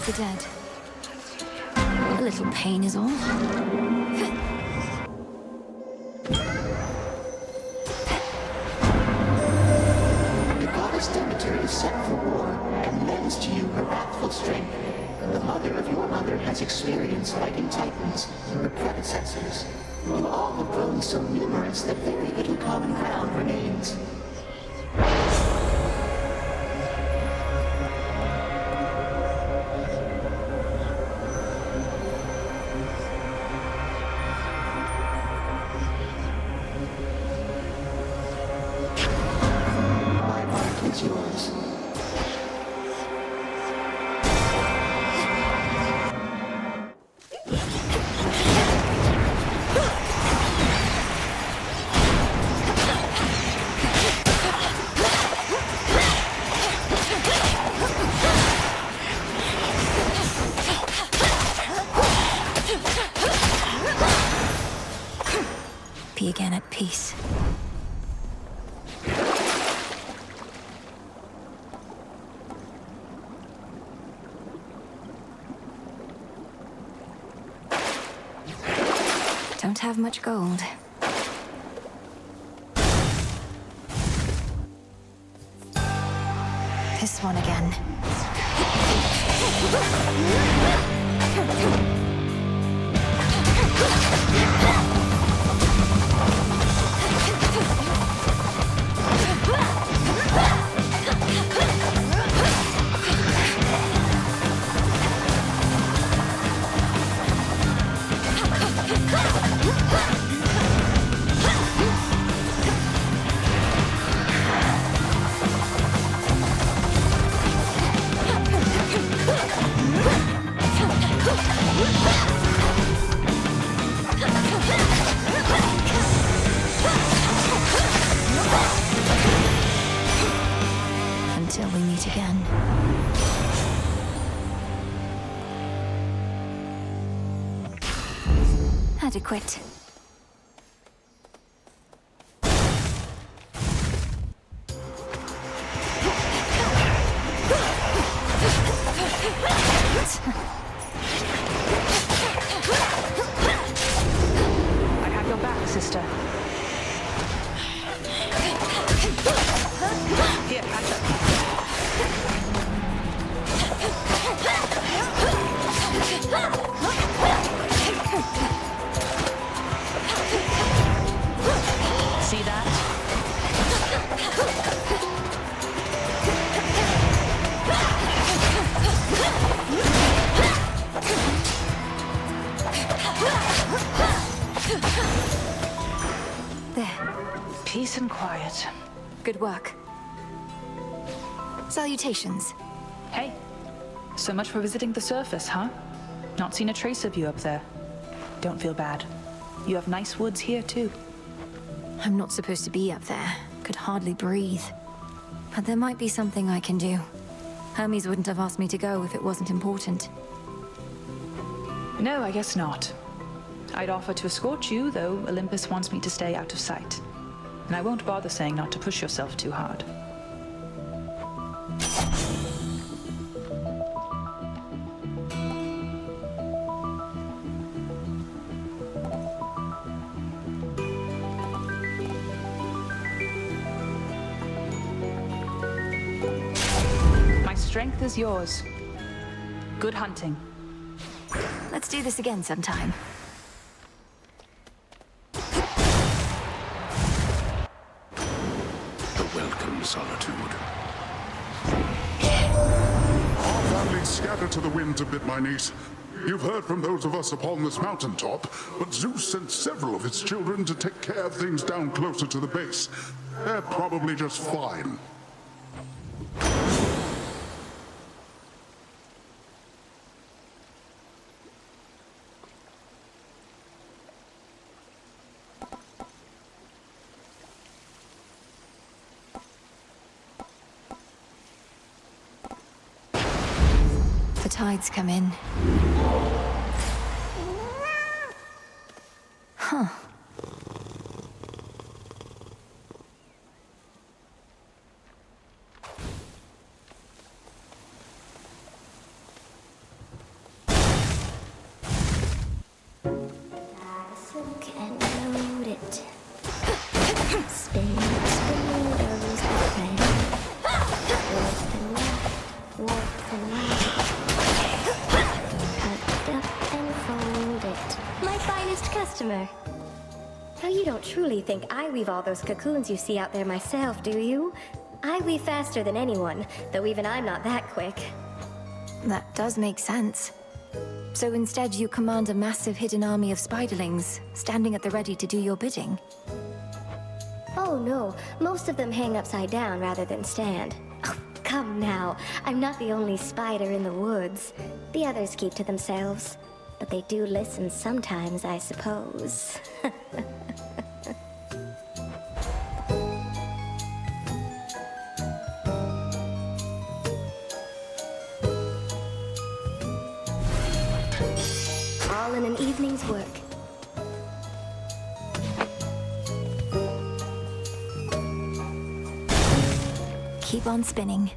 The dead. A little pain is all. The goddess Demeter is set for war and lends to you her wrathful strength. The mother of your mother has experienced fighting titans, her predecessors, who all have grown so numerous that very little common ground remains. Yours. peace. Don't have much gold. This one again. Until we meet again. Adequate. I have your back, sister. Here, catch up. See that? There. Peace and quiet. Good work. Salutations. Hey, so much for visiting the surface, huh? Not seen a trace of you up there. Don't feel bad. You have nice woods here, too. I'm not supposed to be up there. Could hardly breathe. But there might be something I can do. Hermes wouldn't have asked me to go if it wasn't important. No, I guess not. I'd offer to escort you, though Olympus wants me to stay out of sight. And I won't bother saying not to push yourself too hard. My strength is yours. Good hunting. Let's do this again sometime. The welcome solitude. Our families scatter to the winds a bit, my niece. You've heard from those of us upon this mountaintop, but Zeus sent several of his children to take care of things down closer to the base. They're probably just fine. The tides come in. Huh. Silk and load it. Spin, spin goes the thread. Warp and weft, warp and weft. Cut up and fold it. My finest customer. Now you don't truly think I weave all those cocoons you see out there myself, do you? I weave faster than anyone, though even I'm not that quick. That does make sense. So instead you command a massive hidden army of spiderlings, standing at the ready to do your bidding. Oh no, most of them hang upside down rather than stand. Oh, come now, I'm not the only spider in the woods. The others keep to themselves. But they do listen sometimes, I suppose. All in an evening's work. keep on spinning.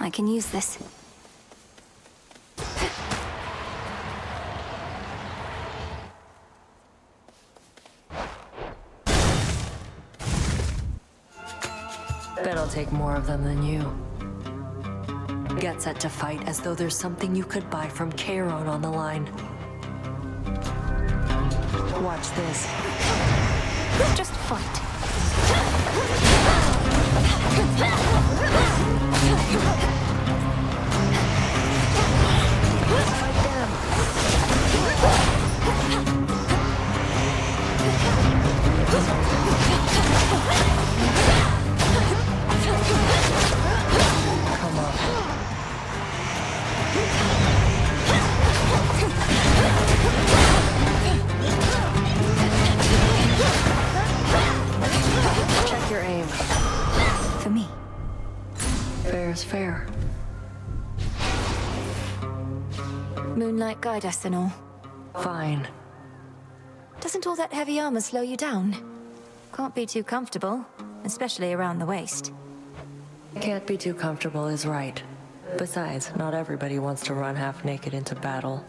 I can use this. Bet I'll take more of them than you. Get set to fight as though there's something you could buy from Charon on the line. Watch this. Just fight. Check your aim. For me. Fair's fair. Moonlight guide us and all. Fine. Doesn't all that heavy armor slow you down? Can't be too comfortable, especially around the waist. Can't be too comfortable is right. Besides, not everybody wants to run half naked into battle.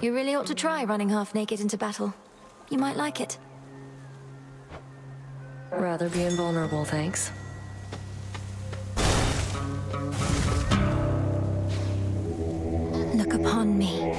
You really ought to try running half naked into battle. You might like it. Rather be invulnerable, thanks. Look upon me.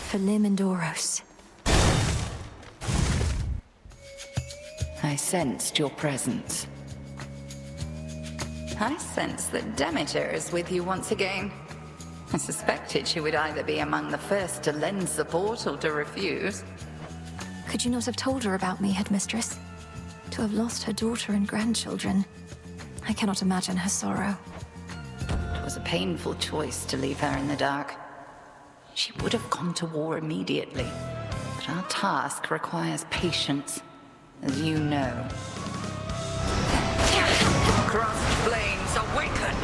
For Limandoros. I sensed your presence. I sense that Demeter is with you once again. I suspected she would either be among the first to lend support or to refuse. Could you not have told her about me, Headmistress? To have lost her daughter and grandchildren. I cannot imagine her sorrow. It was a painful choice to leave her in the dark. She would have gone to war immediately. But our task requires patience, as you know. Crossed flames awaken!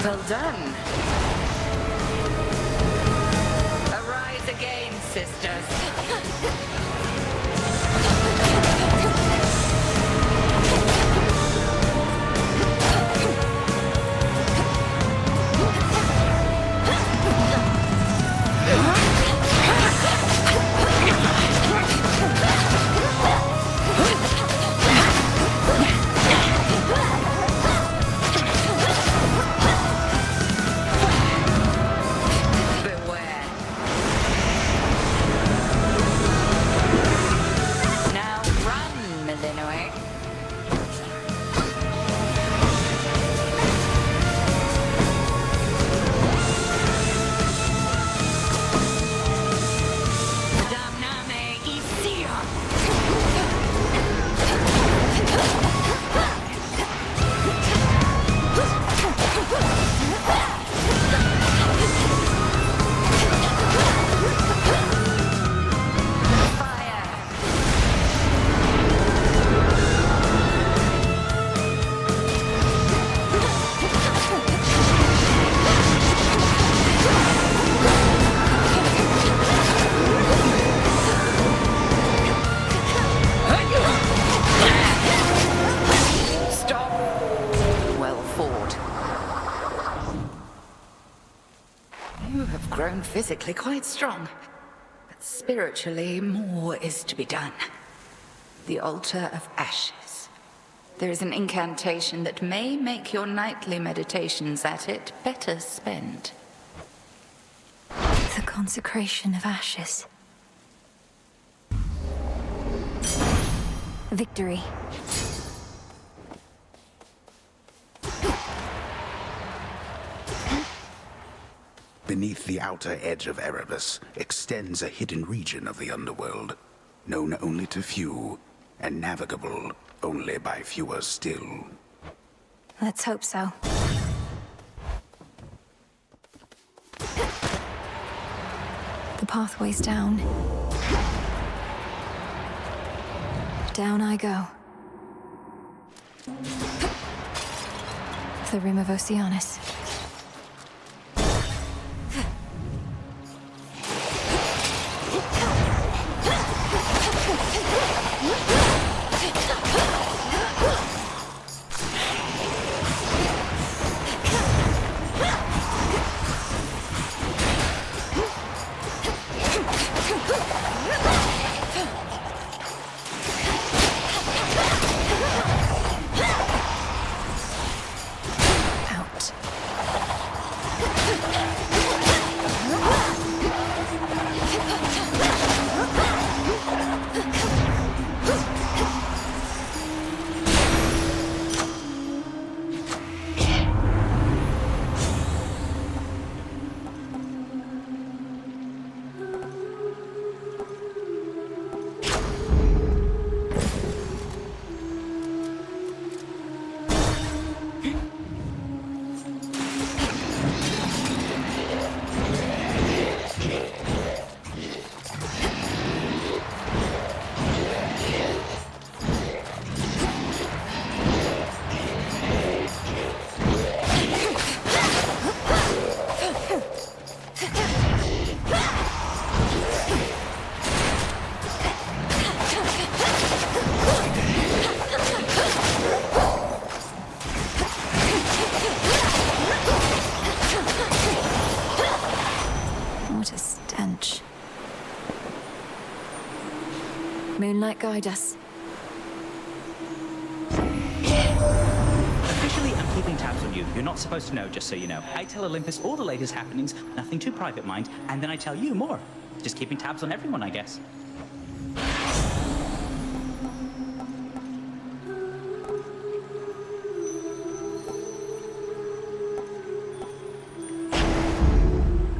Well done. Arise again, sisters. You have grown physically quite strong, but spiritually more is to be done. The Altar of Ashes. There is an incantation that may make your nightly meditations at it better spent. The Consecration of Ashes. Victory. Beneath the outer edge of Erebus extends a hidden region of the underworld, known only to few, and navigable only by fewer still. Let's hope so. The pathway's down. Down I go. The Rim of Oceanus. Moonlight, guide us. Officially, I'm keeping tabs on you. You're not supposed to know, just so you know. I tell Olympus all the latest happenings, nothing too private, mind, and then I tell you more. Just keeping tabs on everyone, I guess.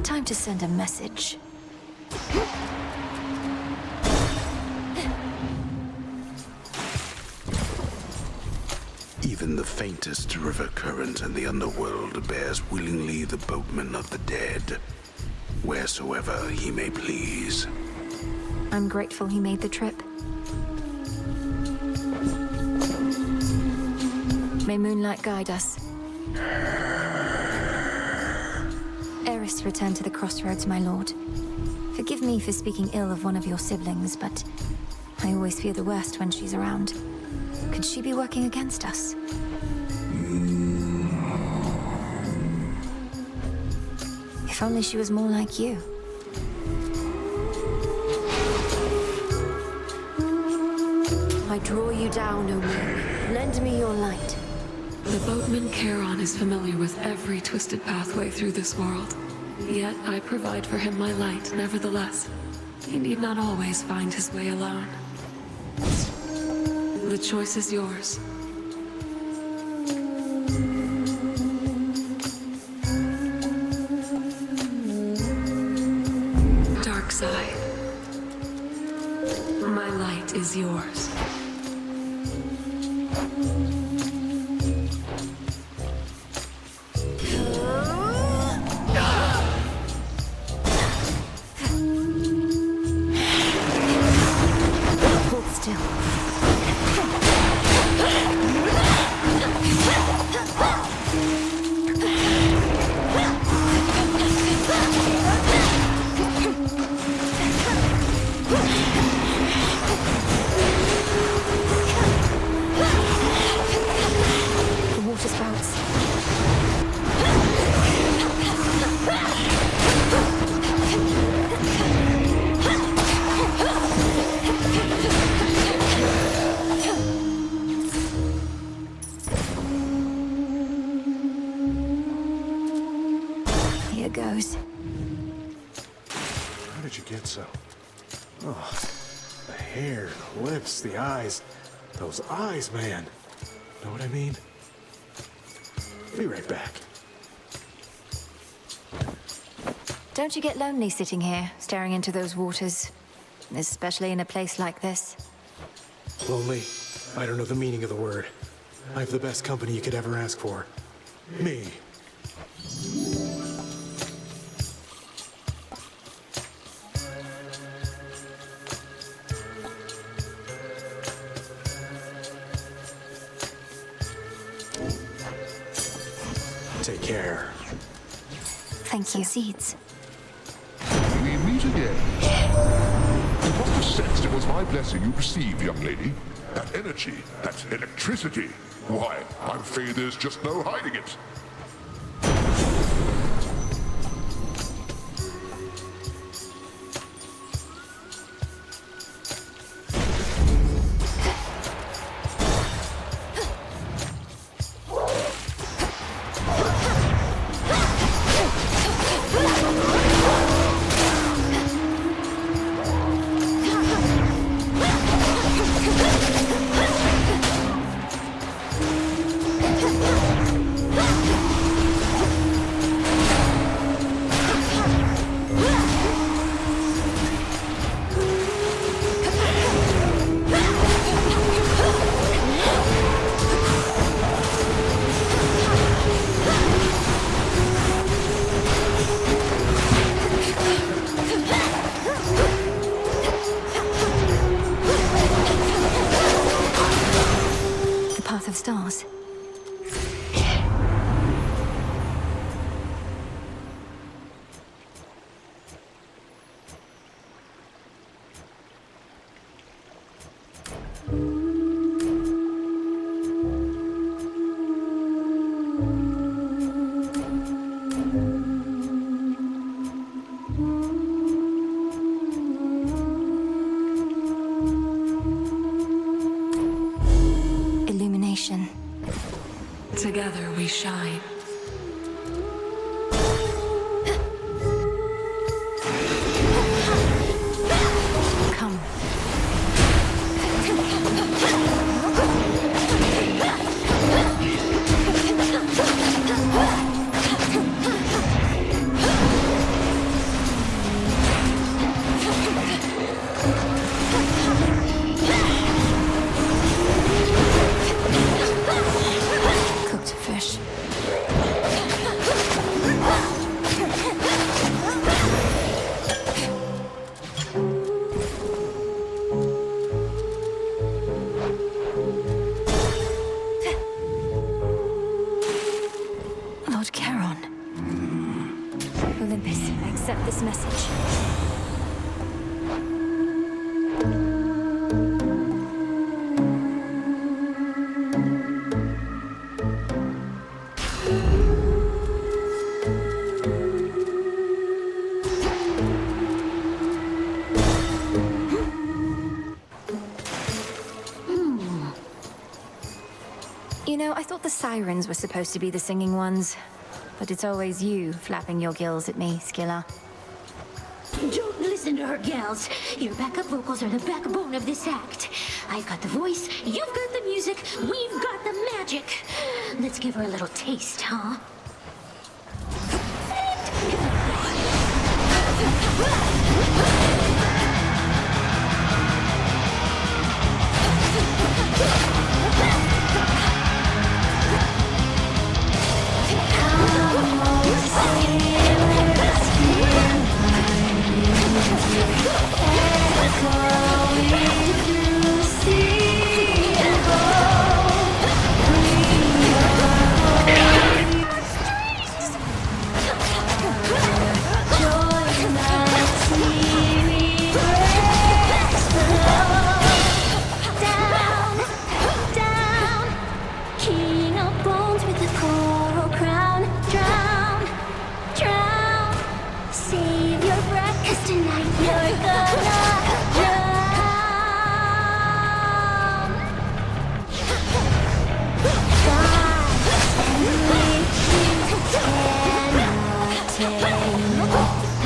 Time to send a message. Even the faintest river current in the underworld bears willingly the boatman of the dead, wheresoever he may please. I'm grateful he made the trip. May moonlight guide us. Eris returned to the crossroads, my lord. Forgive me for speaking ill of one of your siblings, but I always fear the worst when she's around. Could she be working against us? If only she was more like you. I draw you down, O moon. Lend me your light. The boatman Charon is familiar with every twisted pathway through this world. Yet I provide for him my light, nevertheless. He need not always find his way alone. The choice is yours. Dark side. My light is yours. Hold still. did you get so? Oh, the hair, the lips, the eyes. Those eyes, man. Know what I mean? Be right back. Don't you get lonely sitting here, staring into those waters? Especially in a place like this? Lonely? I don't know the meaning of the word. I have the best company you could ever ask for. Me. Take care. Thank you. Seeds. We meet again. You must have sensed it was my blessing you received, young lady. That energy, that electricity. Why, I'm afraid there's just no hiding it. Stars. Illumination. Together we shine. Come. Cooked fish. Lord Charon. Olympus, accept this message. You know, I thought the sirens were supposed to be the singing ones. But it's always you flapping your gills at me, Skilla. Don't listen to her, gals. Your backup vocals are the backbone of this act. I've got the voice, you've got the music, we've got the magic. Let's give her a little taste, huh?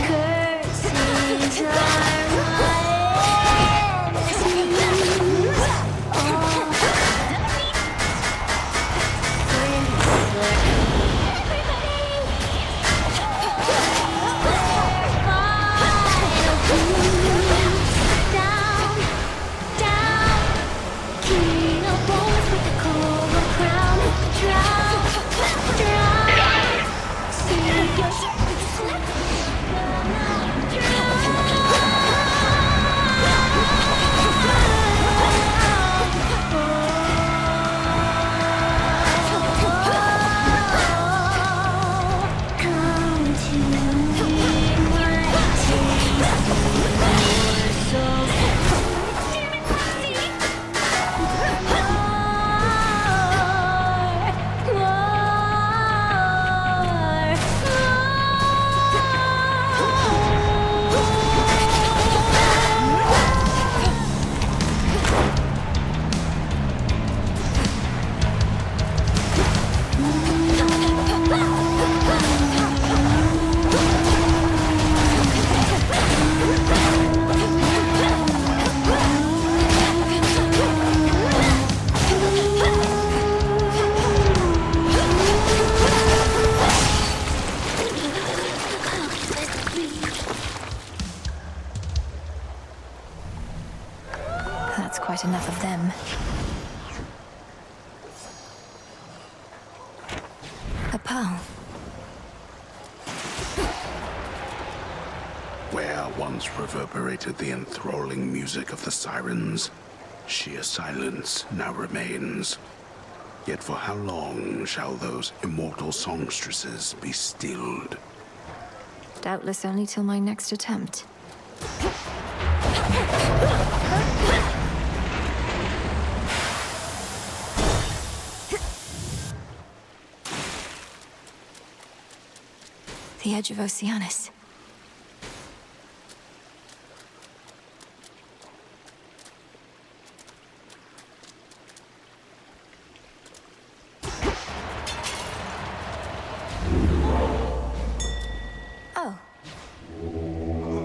Curses quite enough of them. A pearl. Where once reverberated the enthralling music of the sirens, sheer silence now remains. Yet for how long shall those immortal songstresses be stilled? Doubtless only till my next attempt. The edge of Oceanus. Oh.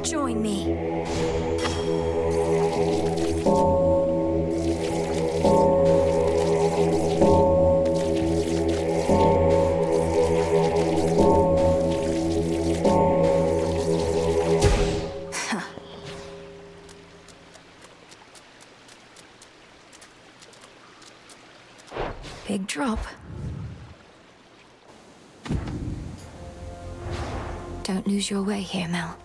Join me. Big drop. Don't lose your way here, Mel.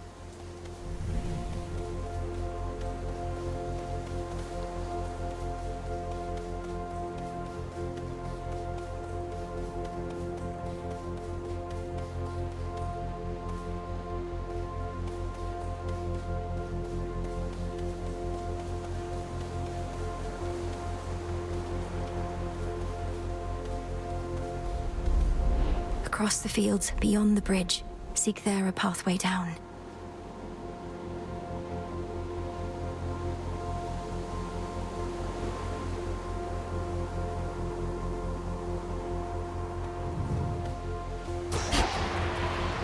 Across the fields, beyond the bridge. Seek there a pathway down.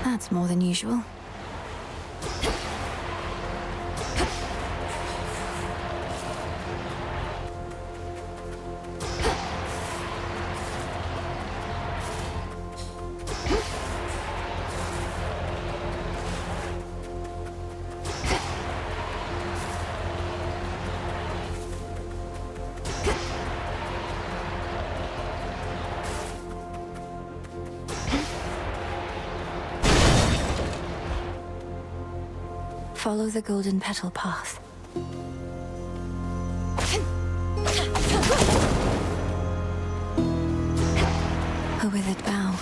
That's more than usual. Follow the golden petal path. A withered bough.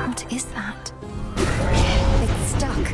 What is that? It's stuck.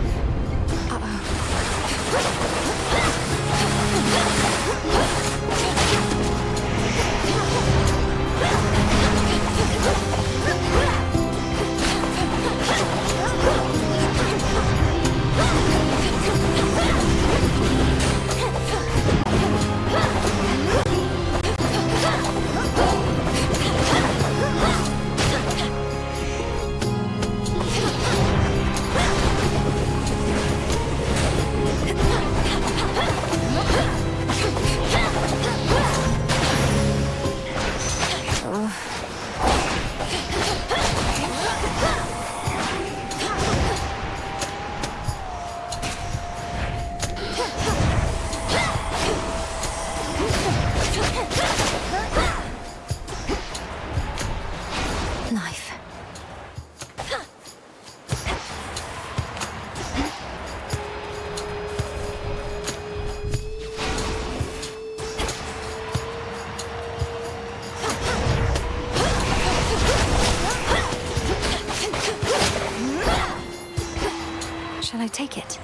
Shall I take it?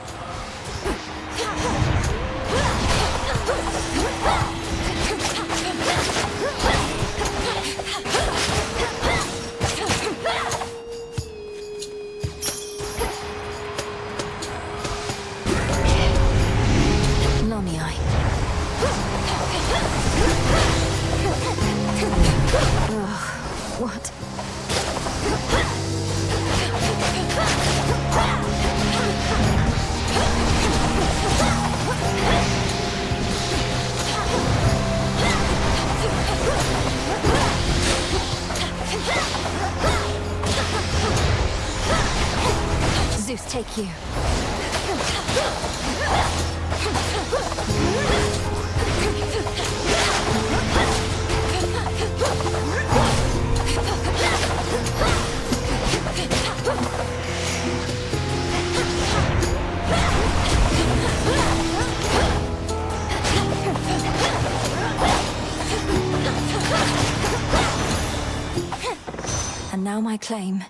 Lomiai. Ugh, what? take you. And now my claim.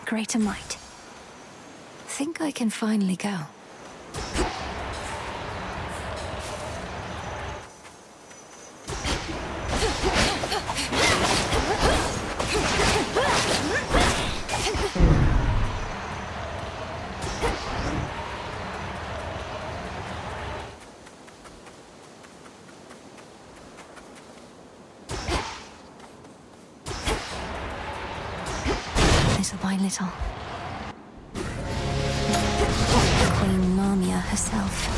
Greater might. Think I can finally go. Little by little. Queen Marmia herself.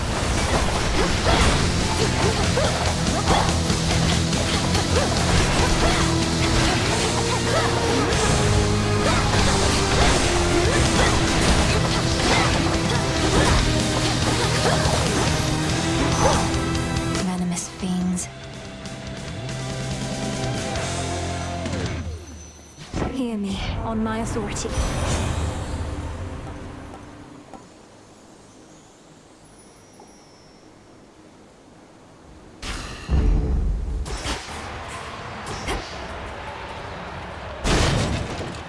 Venomous fiends. Hear me, on my authority.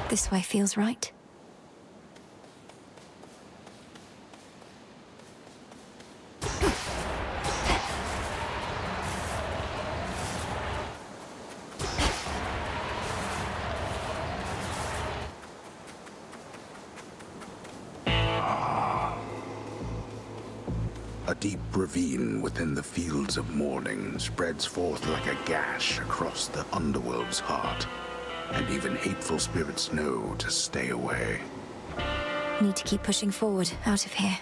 This way feels right. A deep ravine within the Fields of Mourning spreads forth like a gash across the underworld's heart, and even hateful spirits know to stay away. Need to keep pushing forward, out of here.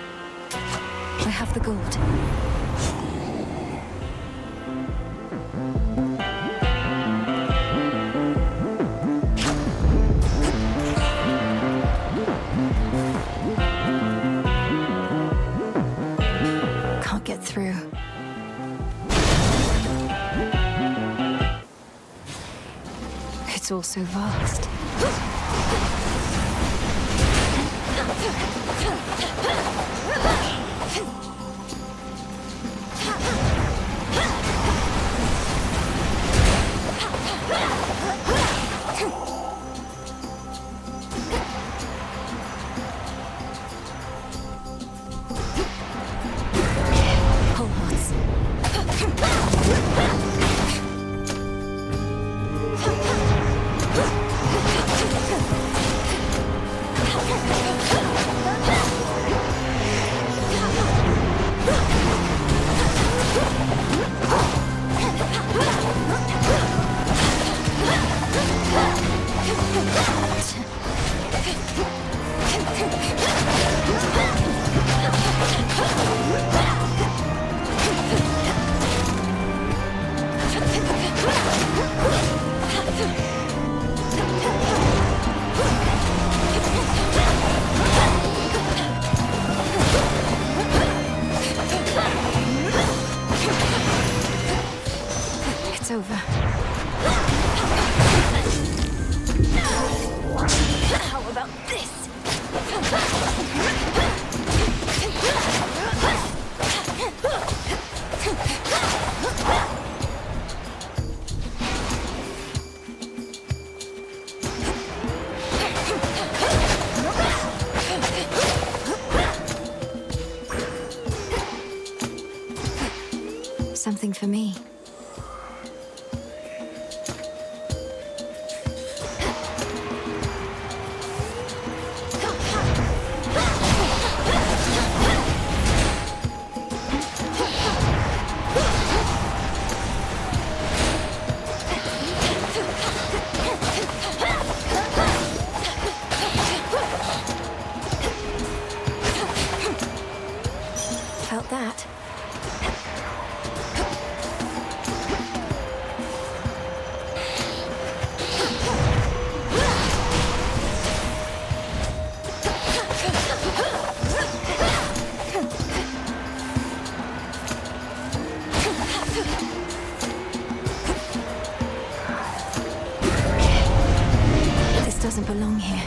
I have the gold. Can't get through. It's all so vast. Whole hearts. It's over. How about this? Something for me. Felt that. doesn't belong here.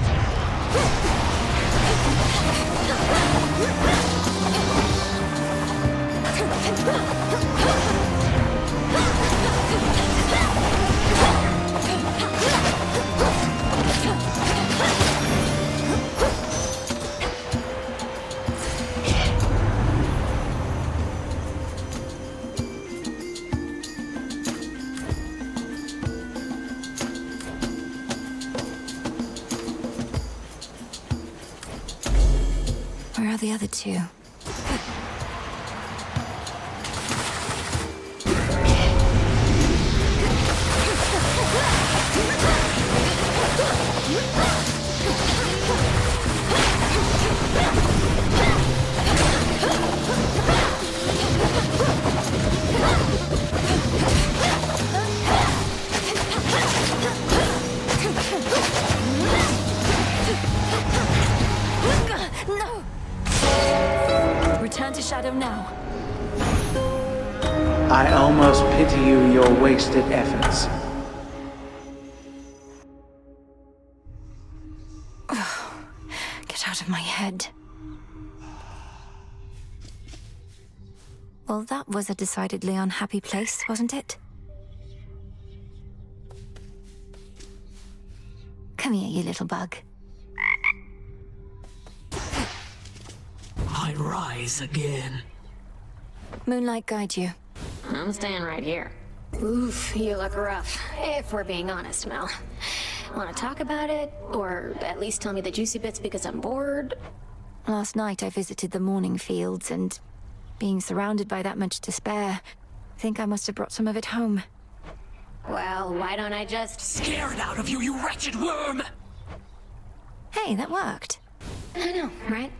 Where are the other two? No! Return to Shadow now. I almost pity you your wasted efforts. Get out of my head. Well, that was a decidedly unhappy place, wasn't it? Come here, you little bug. I rise again. Moonlight guide you. I'm staying right here. Oof, you look rough, if we're being honest, Mel. Want to talk about it? Or at least tell me the juicy bits because I'm bored? Last night I visited the Morning Fields, and being surrounded by that much despair, I think I must have brought some of it home. Well, why don't I just... Scare it out of you, you wretched worm! Hey, that worked. I know, right?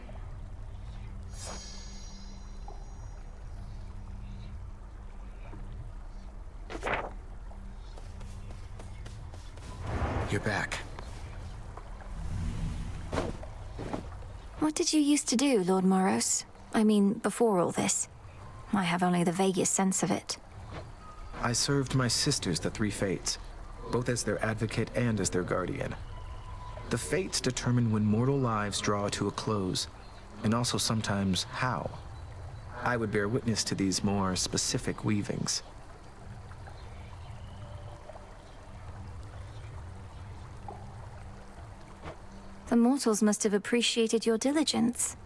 You're back. What did you used to do, Lord Moros? I mean, before all this. I have only the vaguest sense of it. I served my sisters, the Three Fates, both as their advocate and as their guardian. The Fates determine when mortal lives draw to a close, and also sometimes how. I would bear witness to these more specific weavings. The mortals must have appreciated your diligence.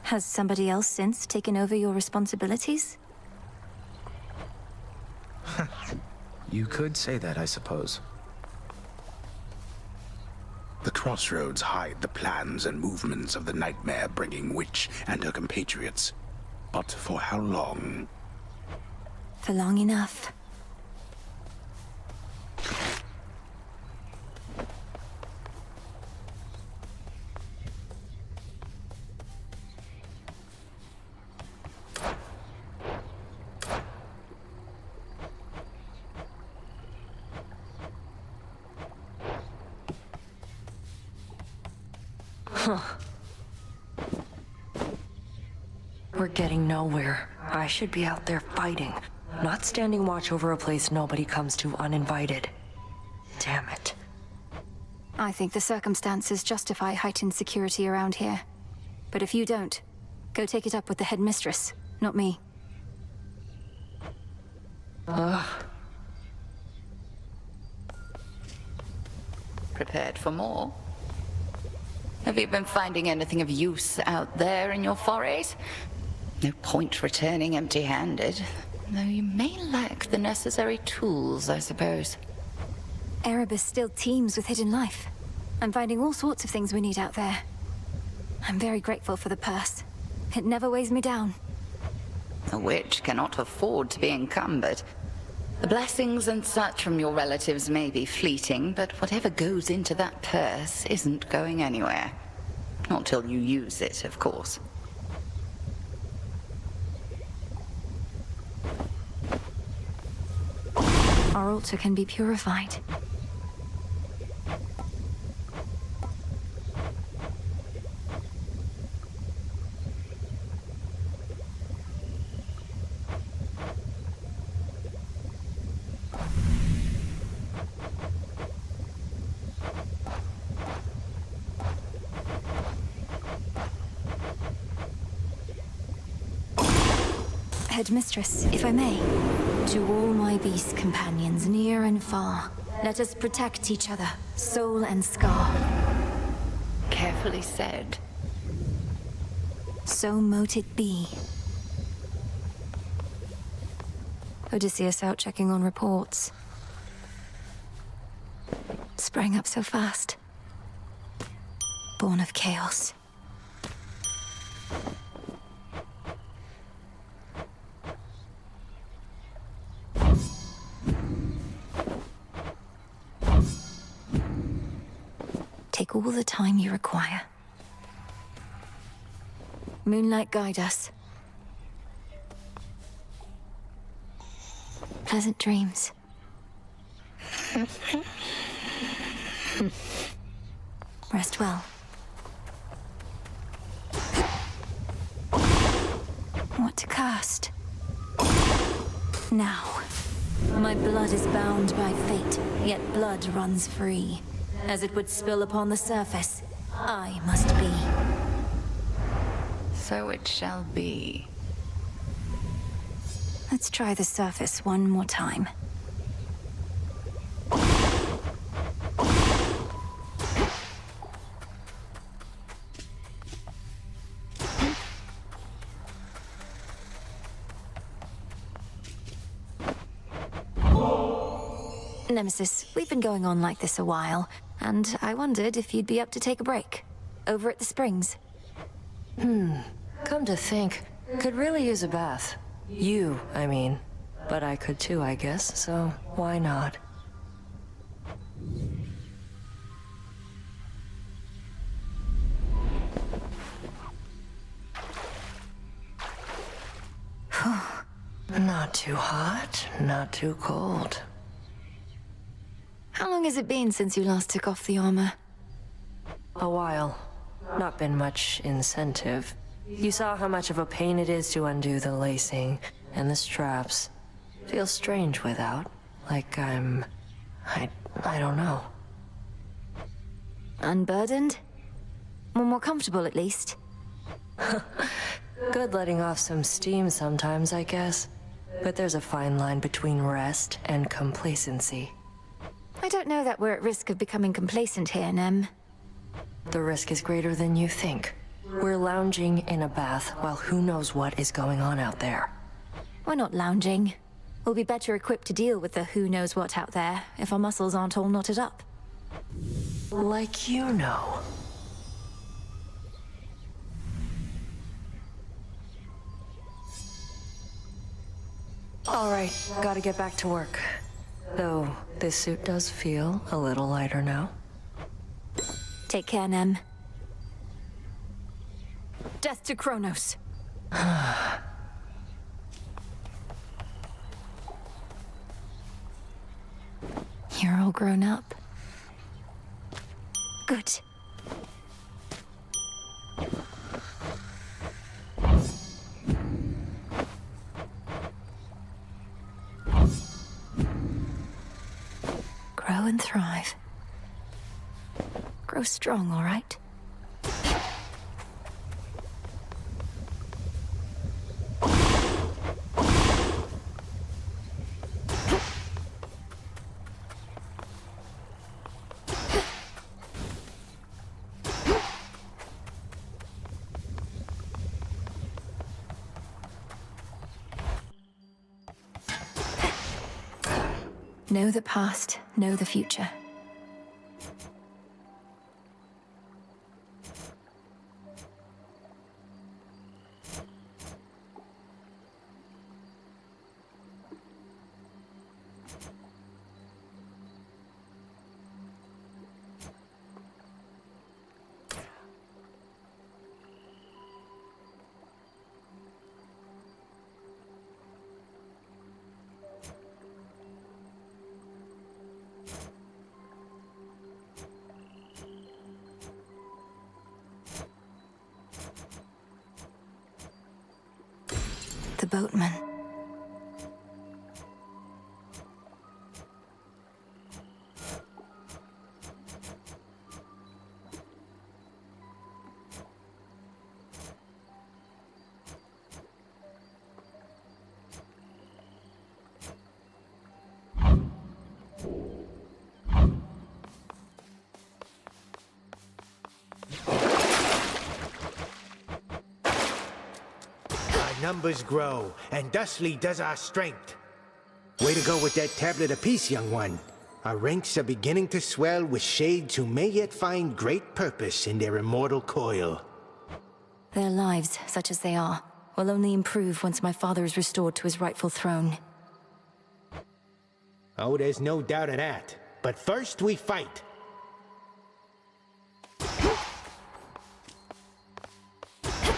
Has somebody else since taken over your responsibilities? You could say that, I suppose. The crossroads hide the plans and movements of the nightmare-bringing witch and her compatriots. But for how long? For long enough. We're getting nowhere. I should be out there fighting, not standing watch over a place nobody comes to uninvited. Damn it. I think the circumstances justify heightened security around here. But if you don't, go take it up with the headmistress, not me. Prepared for more? Have you been finding anything of use out there in your forays? No point returning empty-handed, though you may lack the necessary tools, I suppose. Erebus still teems with hidden life. I'm finding all sorts of things we need out there. I'm very grateful for the purse. It never weighs me down. A witch cannot afford to be encumbered. The blessings and such from your relatives may be fleeting, but whatever goes into that purse isn't going anywhere. Not till you use it, of course. Our altar can be purified. Headmistress, if I may. To all my beast companions, near and far, let us protect each other, soul and scar. Carefully said. So mote it be. Odysseus out checking on reports. Sprang up so fast. Born of chaos. Take all the time you require. Moonlight, guide us. Pleasant dreams. Rest well. What to cast? Now. My blood is bound by fate, yet blood runs free. As it would spill upon the surface, I must be. So it shall be. Let's try the surface one more time. Nemesis, we've been going on like this a while, and I wondered if you'd be up to take a break. Over at the Springs. Come to think, could really use a bath. You, I mean. But I could too, I guess, so why not? Not too hot, not too cold. How long has it been since you last took off the armor? A while. Not been much incentive. You saw how much of a pain it is to undo the lacing and the straps. Feels strange without. Like I don't know. Unburdened? Or more comfortable, at least? Good letting off some steam sometimes, I guess. But there's a fine line between rest and complacency. I don't know that we're at risk of becoming complacent here, Nem. The risk is greater than you think. We're lounging in a bath while who knows what is going on out there. We're not lounging. We'll be better equipped to deal with the who knows what out there if our muscles aren't all knotted up. Like you know. All right, gotta get back to work. Though, this suit does feel a little lighter now. Take care, Nem. Death to Kronos. You're all grown up. Good. Grow and thrive. Grow strong, all right? Know the past, know the future. The boatman. numbers grow, and thusly does our strength. Way to go with that tablet apiece, young one. Our ranks are beginning to swell with shades who may yet find great purpose in their immortal coil. Their lives, such as they are, will only improve once my father is restored to his rightful throne. Oh, there's no doubt of that. But first we fight.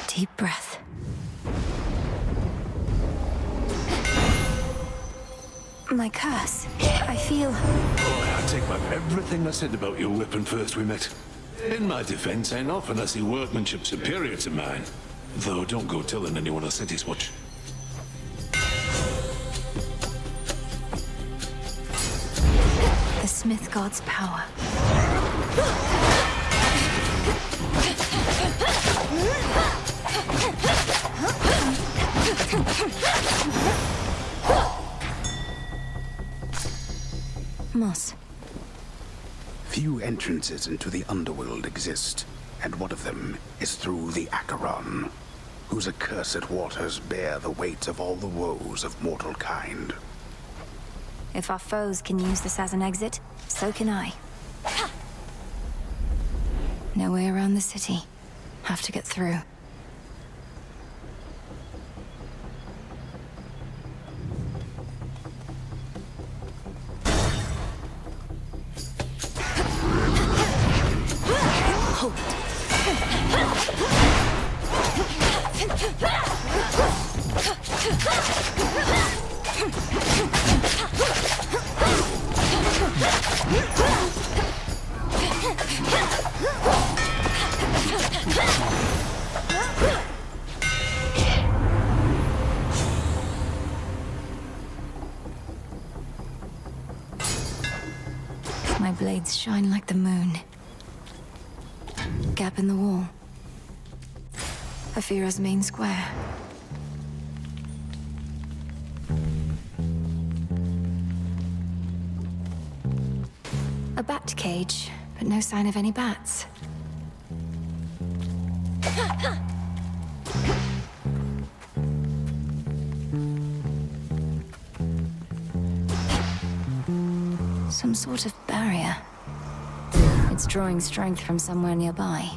Deep breath. My curse. I feel... Boy, I take back everything I said about your weapon first we met. In my defense, I often I see workmanship superior to mine. Though don't go telling anyone I said his watch. The Smith God's power. Moss. Few entrances into the underworld exist, and one of them is through the Acheron, whose accursed waters bear the weight of all the woes of mortal kind. If our foes can use this as an exit, so can I. No way around the city. Have to get through. My blades shine like the moon. Gap in the wall. Afira's main square. A bat cage, but no sign of any bats. Some sort of barrier. It's drawing strength from somewhere nearby.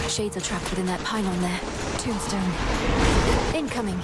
Shades are trapped within that pylon there. Tombstone. Incoming.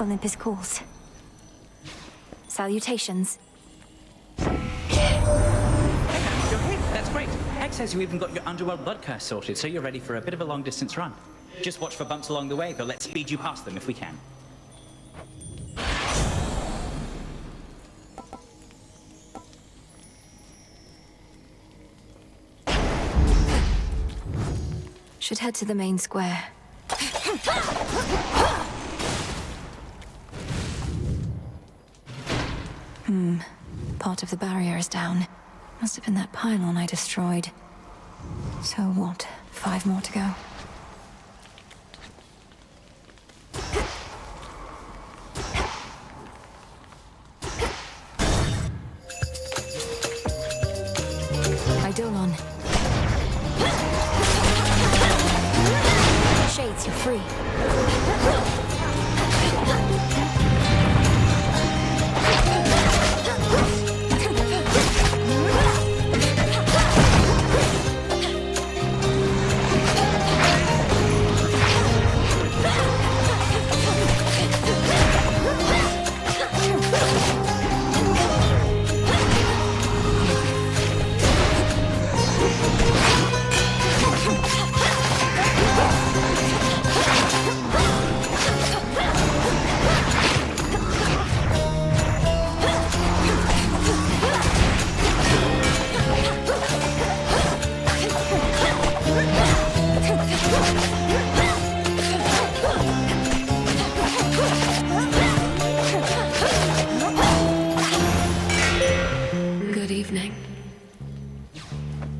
Olympus calls. Salutations. That's great. Heck says you even got your underworld blood curse sorted, so you're ready for a bit of a long-distance run. Just watch for bumps along the way, though let's speed you past them if we can. Should head to the main square. part of the barrier is down. Must have been that pylon I destroyed. So what? 5 more to go. Eidolon. Shades, you're free.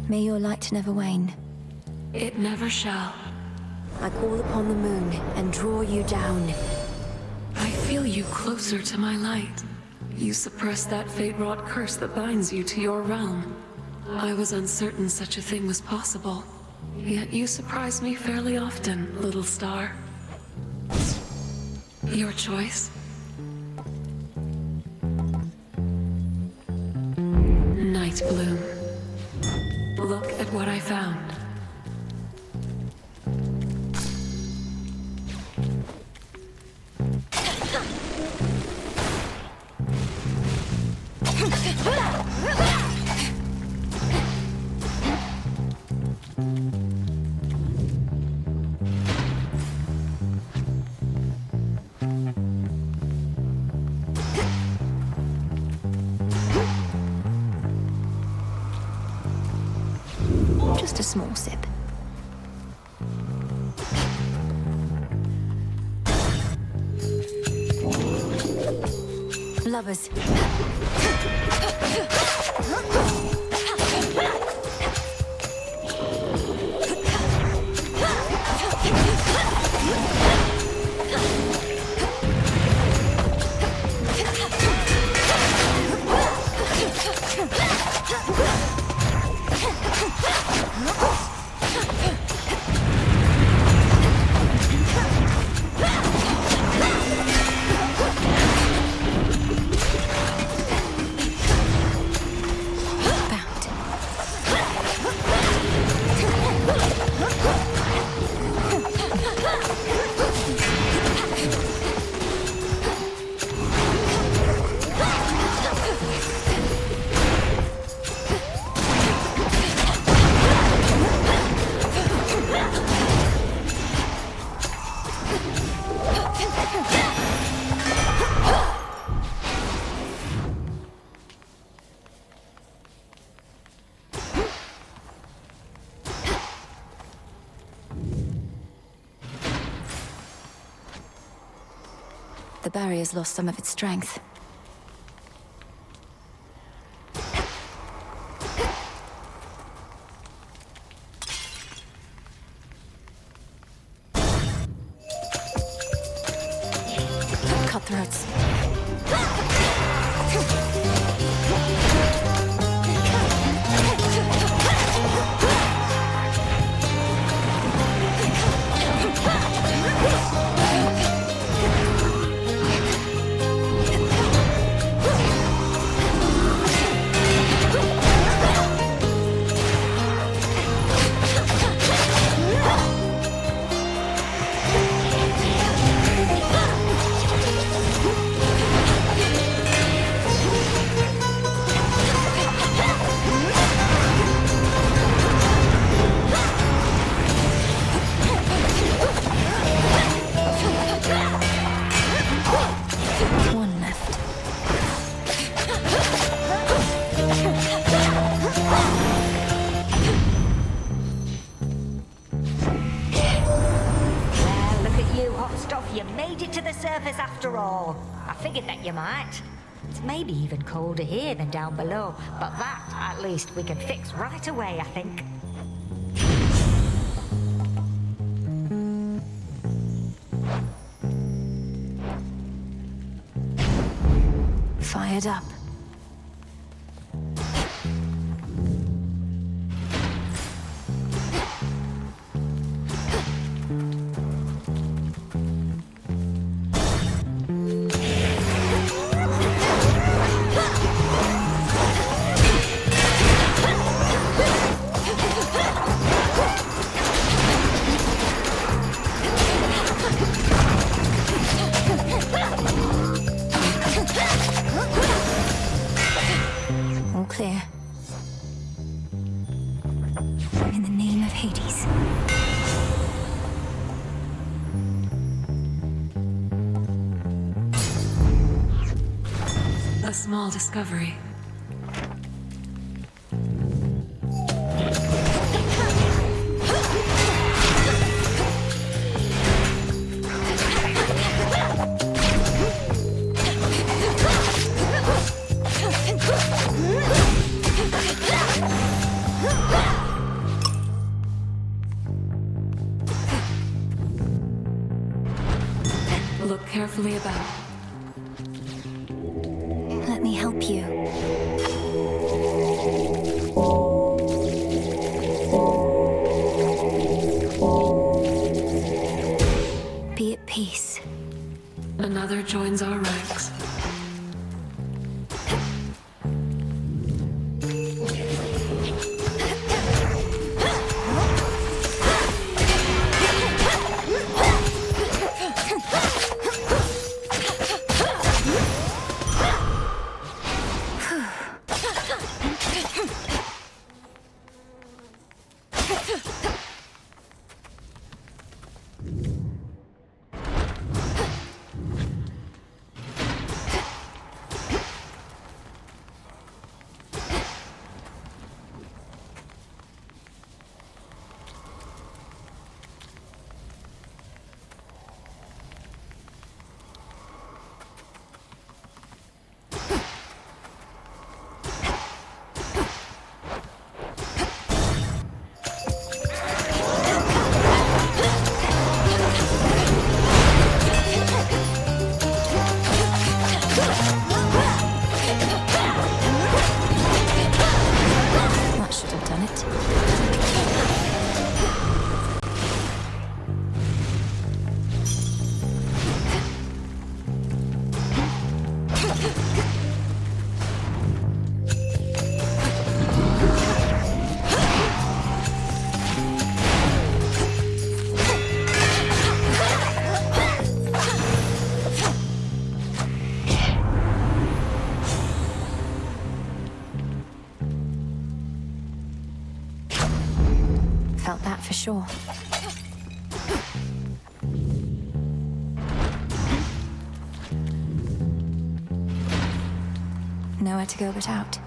May your light never wane. It never shall. I call upon the moon and draw you down. I feel you closer to my light. You suppress that fate-wrought curse that binds you to your realm. I was uncertain such a thing was possible. Yet you surprise me fairly often, little star. Your choice? Night Bloom. Look at what I found. Just a small sip. Lovers. The barrier's lost some of its strength. Cutthroats. You made it to the surface after all. I figured that you might. It's maybe even colder here than down below, but that, at least, we can fix right away, I think. Fired up. All clear. In the name of Hades. A small discovery. Look carefully about. Let me help you. Be at peace. Another joins our ranks. That should have done it. Felt that for sure. Nowhere to go but out.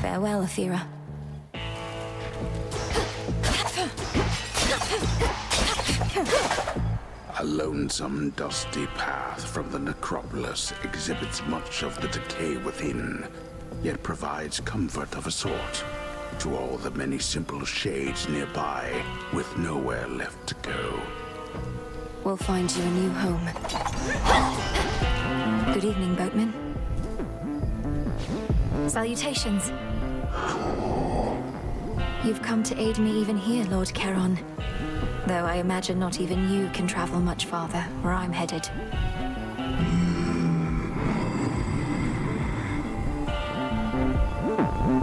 Farewell, Athera. A lonesome, dusty path from the necropolis exhibits much of the decay within, yet provides comfort of a sort to all the many simple shades nearby, with nowhere left to go. We'll find you a new home. Good evening, boatman. Salutations. You've come to aid me even here, Lord Charon. Though I imagine not even you can travel much farther, where I'm headed.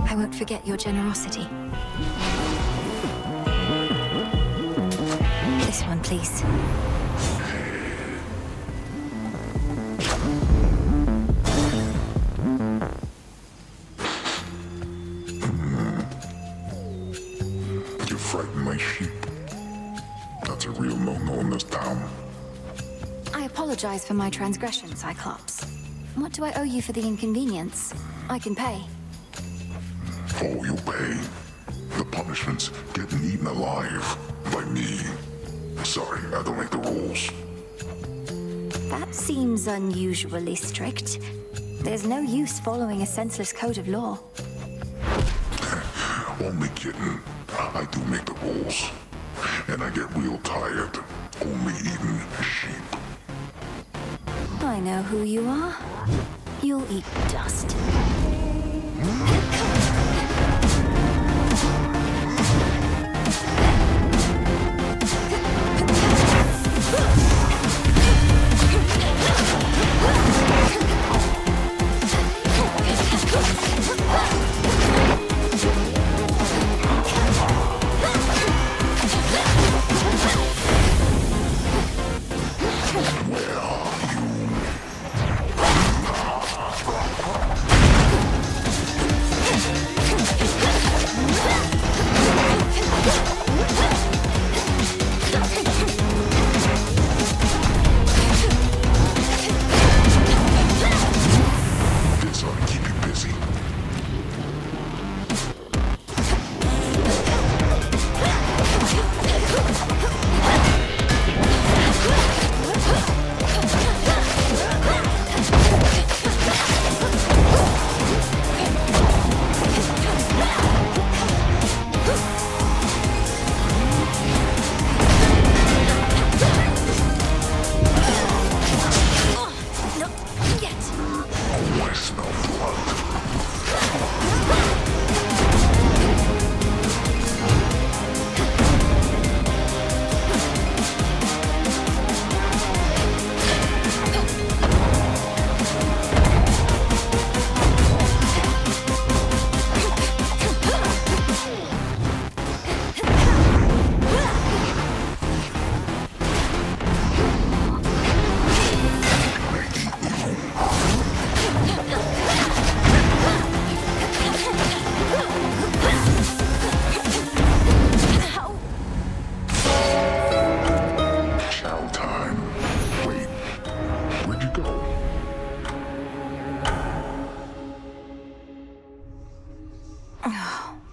I won't forget your generosity. This one, please. You frighten my sheep. That's a real no-no in this town. I apologize for my transgression, Cyclops. What do I owe you for the inconvenience? I can pay. For you pay. The punishment's getting eaten alive by me. Sorry, I don't make the rules. That seems unusually strict. There's no use following a senseless code of law. Only kidding. I do make the rules. And I get real tired only eating sheep. I know who you are. You'll eat dust.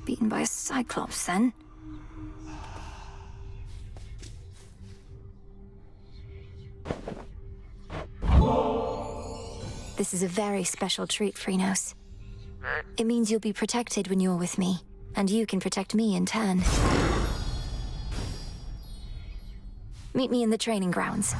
Beaten by a Cyclops, then? This is a very special treat, Phrynos. It means you'll be protected when you're with me, and you can protect me in turn. Meet me in the training grounds.